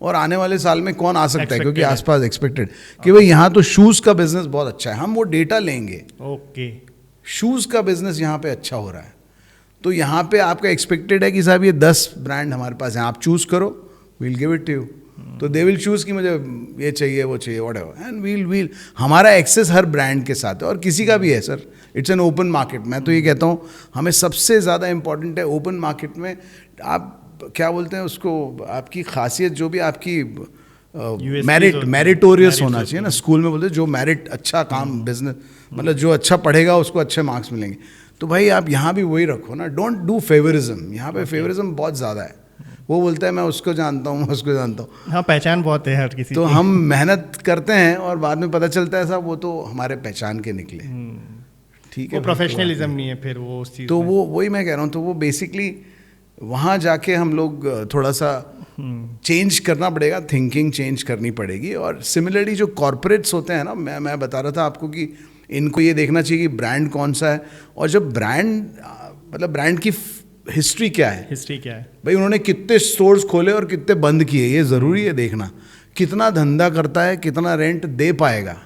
और आने वाले साल में कौन आ सकता है, क्योंकि आसपास एक्सपेक्टेड कि भाई यहाँ तो शूज़ का बिजनेस बहुत अच्छा है, हम वो डेटा लेंगे। ओके, शूज़ का बिजनेस यहाँ पे अच्छा हो रहा है, तो यहाँ पे आपका एक्सपेक्टेड है कि साहब ये 10 ब्रांड हमारे पास हैं, आप चूज़ करो, we'll give it to you. तो दे विल चूज़ कि मुझे ये चाहिए वो चाहिए व्हाटएवर, एंड वील हमारा एक्सेस हर ब्रांड के साथ है और किसी का भी है sir. It's an open market. मैं तो ये कहता हूँ हमें सबसे ज़्यादा इंपॉर्टेंट है ओपन मार्केट में, आप क्या बोलते हैं उसको, आपकी खासियत जो भी आपकी मेरिटोरियस होना चाहिए ना, स्कूल में बोलते हैं जो मेरिट, अच्छा काम, बिजनेस, मतलब जो अच्छा पढ़ेगा उसको अच्छे मार्क्स मिलेंगे। तो भाई आप यहाँ भी वही रखो ना, डोंट डू फेवरिज्म। यहाँ पे फेवरिज्म बहुत ज़्यादा है। वो बोलता है मैं उसको जानता हूँ, मैं उसको जानता हूँ। हाँ, पहचान बहुत है हर किसी तो की। हम मेहनत करते हैं और बाद में पता चलता है साहब वो तो हमारे पहचान के निकले। ठीक है, वो प्रोफेशनलिज्म नहीं है फिर वो उस चीज़ तो में। वो वही मैं कह रहा हूँ। तो वो बेसिकली वहाँ जाके हम लोग थोड़ा सा चेंज करना पड़ेगा, थिंकिंग चेंज करनी पड़ेगी। और सिमिलरली जो कॉरपोरेट्स होते हैं ना, मैं बता रहा था आपको कि इनको ये देखना चाहिए कि ब्रांड कौन सा है, और जब ब्रांड मतलब ब्रांड की हिस्ट्री क्या है, भाई उन्होंने कितने स्टोर्स खोले और कितने बंद किए, ये ज़रूरी है देखना। कितना धंधा करता है, कितना रेंट दे पाएगा।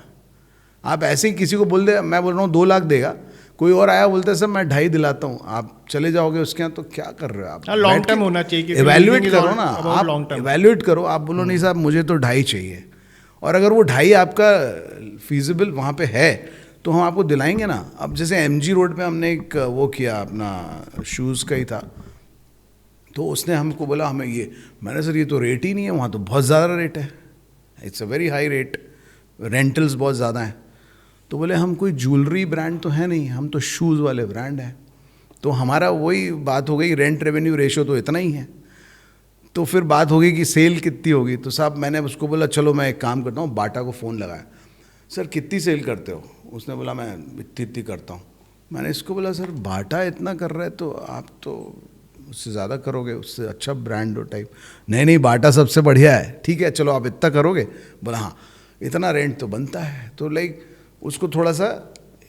आप ऐसे ही किसी को बोल दे, मैं बोल रहा हूँ 2 लाख देगा, कोई और आया बोलता है सर मैं 2.5 दिलाता हूँ, आप चले जाओगे उसके यहाँ, तो क्या कर रहे हो आप? लॉन्ग टर्म होना चाहिए, इवैल्यूएट करो ना आप, इवैल्यूएट करो। आप बोलो नहीं साहब मुझे तो 2.5 चाहिए, और अगर वो 2.5 आपका फीजिबल वहाँ पे है तो हम आपको दिलाएंगे ना। अब जैसे MG रोड पे हमने एक वो किया, अपना शूज़ का ही था, तो उसने हमको बोला हमें ये, मैंने सर ये तो रेट ही नहीं है, वहाँ तो बहुत ज़्यादा रेट है, it's a very high rate, rentals बहुत ज़्यादा हैं। तो बोले हम कोई ज्वेलरी ब्रांड तो है नहीं, हम तो शूज़ वाले ब्रांड हैं। तो हमारा वही बात हो गई, रेंट रेवेन्यू रेशो तो इतना ही है। तो फिर बात हो गई कि सेल कितनी होगी। तो साहब मैंने उसको बोला चलो मैं एक काम करता हूँ, बाटा को फ़ोन लगाया, सर कितनी सेल करते हो? उसने बोला मैं इतनी करता हूँ। मैंने इसको बोला सर बाटा इतना कर रहा है तो आप तो उससे ज़्यादा करोगे, उससे अच्छा ब्रांड हो टाइप। नहीं बाटा सबसे बढ़िया है, ठीक है चलो आप इतना करोगे? बोला हाँ इतना रेंट तो बनता है। तो लाइक उसको थोड़ा सा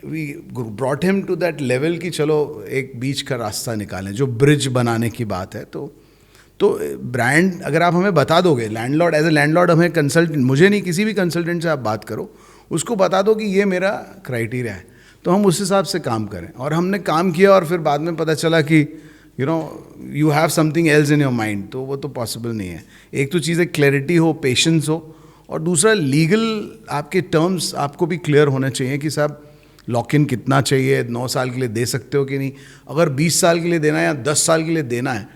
we brought him to that level कि चलो एक बीच का रास्ता निकालें, जो ब्रिज बनाने की बात है। तो ब्रांड अगर आप हमें बता दोगे, लैंडलॉर्ड एज ए लैंडलॉर्ड हमें कंसल्टेंट, मुझे नहीं किसी भी कंसल्टेंट से आप बात करो, उसको बता दो कि ये मेरा क्राइटेरिया है, तो हम उस हिसाब से काम करें। और हमने काम किया और फिर बाद में पता चला कि you have something else in your mind, तो वो तो पॉसिबल नहीं है। एक तो चीज़ है क्लैरिटी हो, पेशेंस हो, और दूसरा लीगल आपके टर्म्स आपको भी क्लियर होने चाहिए कि साहब लॉक इन कितना चाहिए, 9 साल के लिए दे सकते हो कि नहीं। अगर 20 साल के लिए देना है या 10 साल के लिए देना है,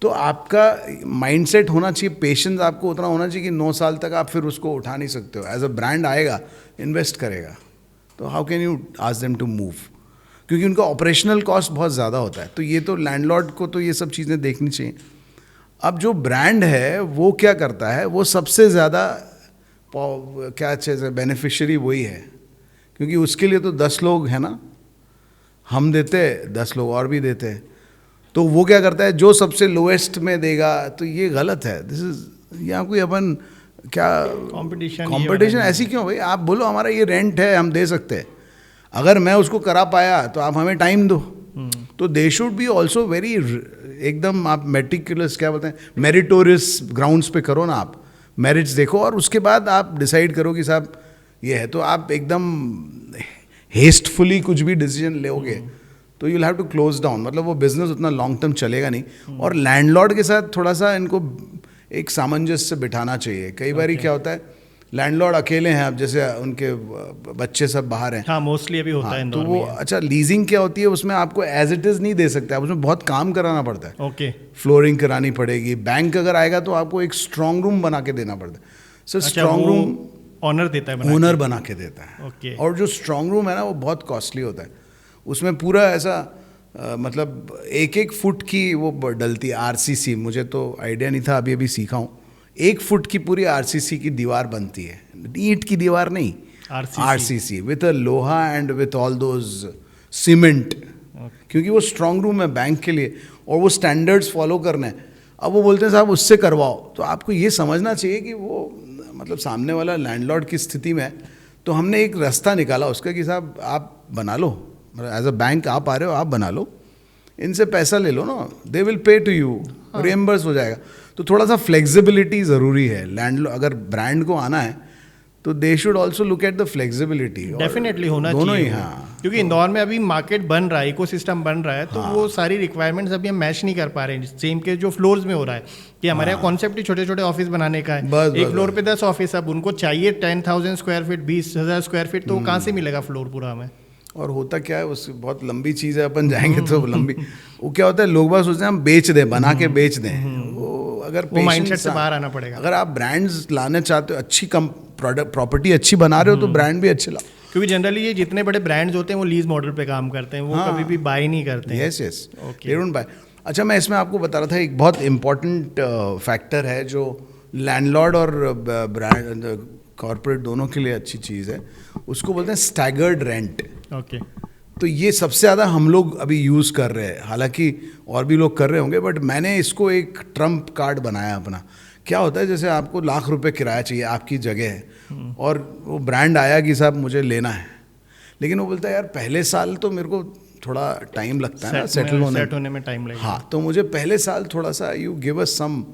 तो आपका माइंडसेट होना चाहिए, पेशेंस आपको उतना होना चाहिए कि 9 साल तक आप फिर उसको उठा नहीं सकते हो। एज अ ब्रांड आएगा, इन्वेस्ट करेगा, तो how can you ask them to move, क्योंकि उनका ऑपरेशनल कॉस्ट बहुत ज़्यादा होता है। तो ये तो लैंडलॉर्ड को तो ये सब चीज़ें देखनी चाहिए। अब जो ब्रांड है वो क्या करता है, वो सबसे ज़्यादा क्या चीज़ है, बेनिफिशियरी वही है, क्योंकि उसके लिए तो 10 लोग हैं ना, हम देते 10 लोग और भी देते हैं। तो वो क्या करता है, जो सबसे लोएस्ट में देगा, तो ये गलत है। दिस इज यहाँ कोई अपन क्या कंपटीशन ऐसी क्यों भाई? आप बोलो हमारा ये रेंट है, हम दे सकते हैं। अगर मैं उसको करा पाया तो आप हमें टाइम दो। तो they should be also very एकदम, आप मेटिकुलस क्या बोलते हैं, मेरिटोरियस ग्राउंड्स पे करो ना, आप मेरिट्स देखो और उसके बाद आप डिसाइड करो कि साहब ये है। तो आप एकदम हेस्टफुली कुछ भी डिसीजन लोगे तो you'll have to close down, मतलब वो बिजनेस उतना लॉन्ग टर्म चलेगा नहीं। और लैंडलॉर्ड के साथ थोड़ा सा इनको एक सामंजस्य बिठाना चाहिए। कई बार क्या होता है, लैंडलॉर्ड अकेले हैं, अब जैसे उनके बच्चे सब बाहर हैं, हाँ मोस्टली अभी होता है तो इंदौर वो में। अच्छा लीजिंग क्या होती है, उसमें आपको एज इट इज़ नहीं दे सकते आप, उसमें बहुत काम कराना पड़ता है। ओके, फ्लोरिंग करानी पड़ेगी। बैंक अगर आएगा तो आपको एक स्ट्रांग रूम बना के देना पड़ता है। सर अच्छा, स्ट्रांग वो रूम ऑनर देता है ओनर बना के देता है। ओके। और जो स्ट्रांग रूम है ना वो बहुत कॉस्टली होता है। उसमें पूरा ऐसा मतलब एक एक फुट की वो डलती है आरसीसी, मुझे तो आइडिया नहीं था, अभी अभी सीखा हूँ। 1 फुट की पूरी आरसीसी की दीवार बनती है, ईंट की दीवार नहीं, आरसीसी विथ अ लोहा and with all those cement, क्योंकि वो स्ट्रांग रूम है बैंक के लिए और वो स्टैंडर्ड्स फॉलो करने हैं। अब वो बोलते हैं साहब उससे करवाओ, तो आपको ये समझना चाहिए कि वो मतलब सामने वाला लैंडलॉर्ड की स्थिति में है। तो हमने एक रास्ता निकाला उसका कि साहब आप बना लो, मतलब एज अ बैंक आप आ रहे हो, आप बना लो, इनसे पैसा ले लो ना, they will pay to you, reimburse हो जाएगा। तो थोड़ा सा फ्लेक्सिबिलिटी ज़रूरी है। लैंडलॉर्ड अगर ब्रांड को आना है तो they should also look at the flexibility. Definitely होना दोनों चाहिए ही, वो। हाँ, क्योंकि इंदौर में अभी मार्केट बन रहा है, इकोसिस्टम बन रहा है, तो वो सारी रिक्वायरमेंट्स अभी हम मैच नहीं कर पा रहे हैं सेम के जो फ्लोर्स में हो रहा है। कि हमारे यहाँ कॉन्सेप्ट ही छोटे छोटे ऑफिस बनाने का है, बस, एक बस, फ्लोर पे 10 ऑफिस, अब उनको चाहिए 10,000 स्क्वायर फीट, 20,000 स्क्वायर फीट, तो वो कहाँ से मिलेगा फ्लोर पूरा हमें। और होता क्या है, उससे बहुत लंबी चीज़ है, अपन जाएंगे तो लंबी। वो क्या होता है, लोग बात सोचते हैं हम बेच दें, बना के बेच दें। वो अगर वो माइंडसेट से बाहर आना पड़ेगा। अगर आप ब्रांड्स लाने चाहते हो, अच्छी कम प्रोडक्ट प्रॉपर्टी अच्छी बना रहे हो, तो ब्रांड भी अच्छे लाओ। क्योंकि जनरली ये जितने बड़े ब्रांड्स होते हैं वो लीज मॉडल पे काम करते हैं, वो कभी भी बाय नहीं करते हैं। Yes yes, Okay. They don't buy. अच्छा, मैं इसमें आपको बता रहा था एक बहुत इंपॉर्टेंट फैक्टर है जो लैंडलॉर्ड और ब्रांड कॉर्पोरेट दोनों के लिए अच्छी चीज़ है, उसको बोलते हैं स्टैगर्ड रेंट। ओके। तो ये सबसे ज़्यादा हम लोग अभी यूज़ कर रहे हैं, हालांकि और भी लोग कर रहे होंगे, बट मैंने इसको एक ट्रम्प कार्ड बनाया अपना। क्या होता है, जैसे आपको ₹1,00,000 किराया चाहिए, आपकी जगह है, और वो ब्रांड आया कि साहब मुझे लेना है, लेकिन वो बोलता है यार पहले साल तो मेरे को थोड़ा टाइम लगता है ना सेट होने में टाइम लगेगा। हाँ, तो मुझे पहले साल थोड़ा सा you give us some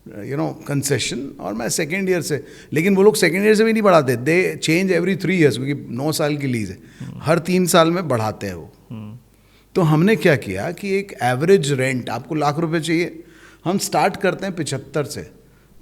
concession, और मैं सेकेंड ईयर से, लेकिन वो लोग सेकेंड ईयर से भी नहीं बढ़ाते, दे चेंज एवरी 3 ईयर्स, क्योंकि 9 साल की लीज है, हर 3 साल में बढ़ाते हैं वो। तो हमने क्या किया कि एक एवरेज रेंट, आपको ₹1,00,000 चाहिए, हम स्टार्ट करते हैं 75 से,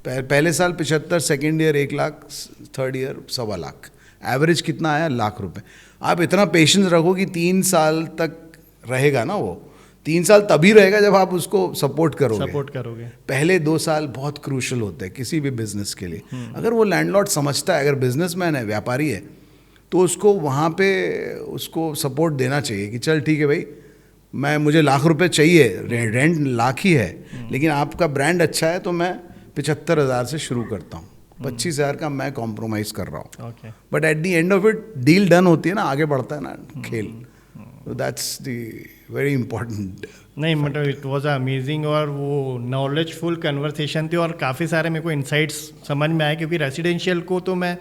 पहले साल 75, second year 1,00,000, third year 1,25,000, average कितना आया ₹1,00,000। आप इतना पेशेंस रखो कि 3 साल तक रहेगा ना, वो 3 साल तभी रहेगा जब आप उसको सपोर्ट करोगे। पहले 2 साल बहुत क्रूशल होते हैं किसी भी बिजनेस के लिए। अगर वो लैंडलॉर्ड समझता है, अगर बिजनेसमैन है, व्यापारी है, तो उसको वहाँ पे उसको सपोर्ट देना चाहिए कि चल ठीक है भाई, मुझे ₹1,00,000 चाहिए, रेंट ₹1,00,000 ही है, लेकिन आपका ब्रांड अच्छा है तो मैं 75,000 से शुरू करता हूँ, 25,000 का मैं कॉम्प्रोमाइज कर रहा हूँ। But at the end of it deal done होती है ना, आगे बढ़ता है ना खेल। तो दैट्स द वेरी इंपॉर्टेंट। नहीं मतलब इट वाज अमेजिंग, और वो नॉलेजफुल कन्वर्सेशन थी, और काफ़ी सारे मेरे को इंसाइट्स समझ में आए, क्योंकि रेसिडेंशियल को तो मैं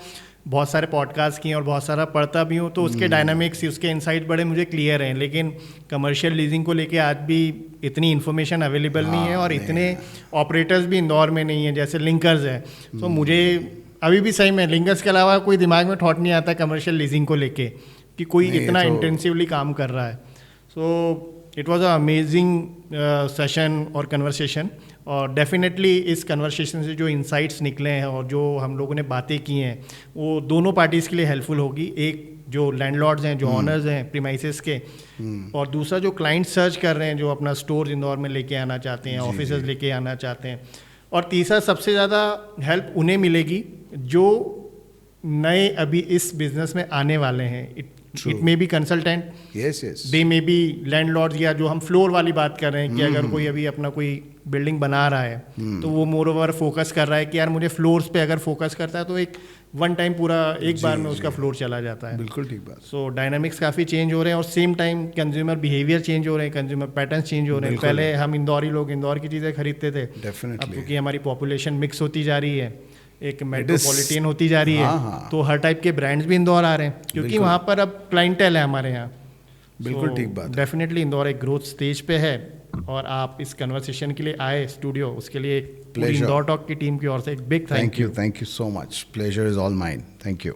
बहुत सारे पॉडकास्ट किए और बहुत सारा पढ़ता भी हूँ, तो उसके डायनामिक्स, उसके इंसाइट बड़े मुझे क्लियर हैं, लेकिन कमर्शियल लीजिंग को लेके आज भी इतनी इन्फॉर्मेशन अवेलेबल नहीं है, और इतने ऑपरेटर्स भी इंदौर में नहीं है जैसे लिंकर्स हैं। तो मुझे अभी भी सही में लिंकर्स के अलावा कोई दिमाग में थॉट नहीं आता कमर्शियल लीजिंग को लेके कि कोई इतना इंटेंसिवली काम कर रहा है। So it was a amazing session और कन्वर्सेशन, और डेफिनेटली इस कन्वर्सेशन से जो इंसाइट्स निकले हैं और जो हम लोगों ने बातें की हैं वो दोनों पार्टीज़ के लिए हेल्पफुल होगी। एक जो लैंडलॉर्ड्स हैं, जो ऑनर्स हैं प्रीमाइसेस के, और दूसरा जो क्लाइंट सर्च कर रहे हैं, जो अपना स्टोर इंदौर में लेके आना चाहते हैं, ऑफिसेज लेके आना चाहते हैं, और तीसरा सबसे ज़्यादा हेल्प उन्हें मिलेगी जो नए अभी इस बिजनेस में आने वाले हैं। It may be consultant, they may be landlords, या जो हम फ्लोर वाली बात कर रहे हैं कि अगर कोई अभी अपना कोई बिल्डिंग बना रहा है तो वो मोर ओवर फोकस कर रहा है कि यार मुझे फ्लोर्स पे अगर फोकस करता है तो एक वन टाइम पूरा एक बार में उसका फ्लोर चला जाता है। बिल्कुल ठीक बात। सो डायनामिक्स काफ़ी चेंज हो रहे हैं, और same time consumer behaviour change हो रहे हैं, कंज्यूमर पैटर्न्स चेंज हो रहे हैं। पहले हम इंदौरी लोग इंदौर की चीज़ें खरीदते थे, अब क्योंकि हमारी पॉपुलेशन मिक्स होती जा रही है, एक मेट्रोपॉलिटन होती जा रही है, तो हर टाइप के ब्रांड्स भी इंदौर आ रहे हैं, क्योंकि वहाँ पर अब क्लाइंटेल है हमारे यहाँ। बिल्कुल ठीक बात। डेफिनेटली इंदौर एक ग्रोथ स्टेज पे है, और आप इस कन्वर्सेशन के लिए आए स्टूडियो, उसके लिए पूरी इंदौर टॉक की टीम की ओर से एक big thank you. Thank you so much. Pleasure is all mine. Thank you.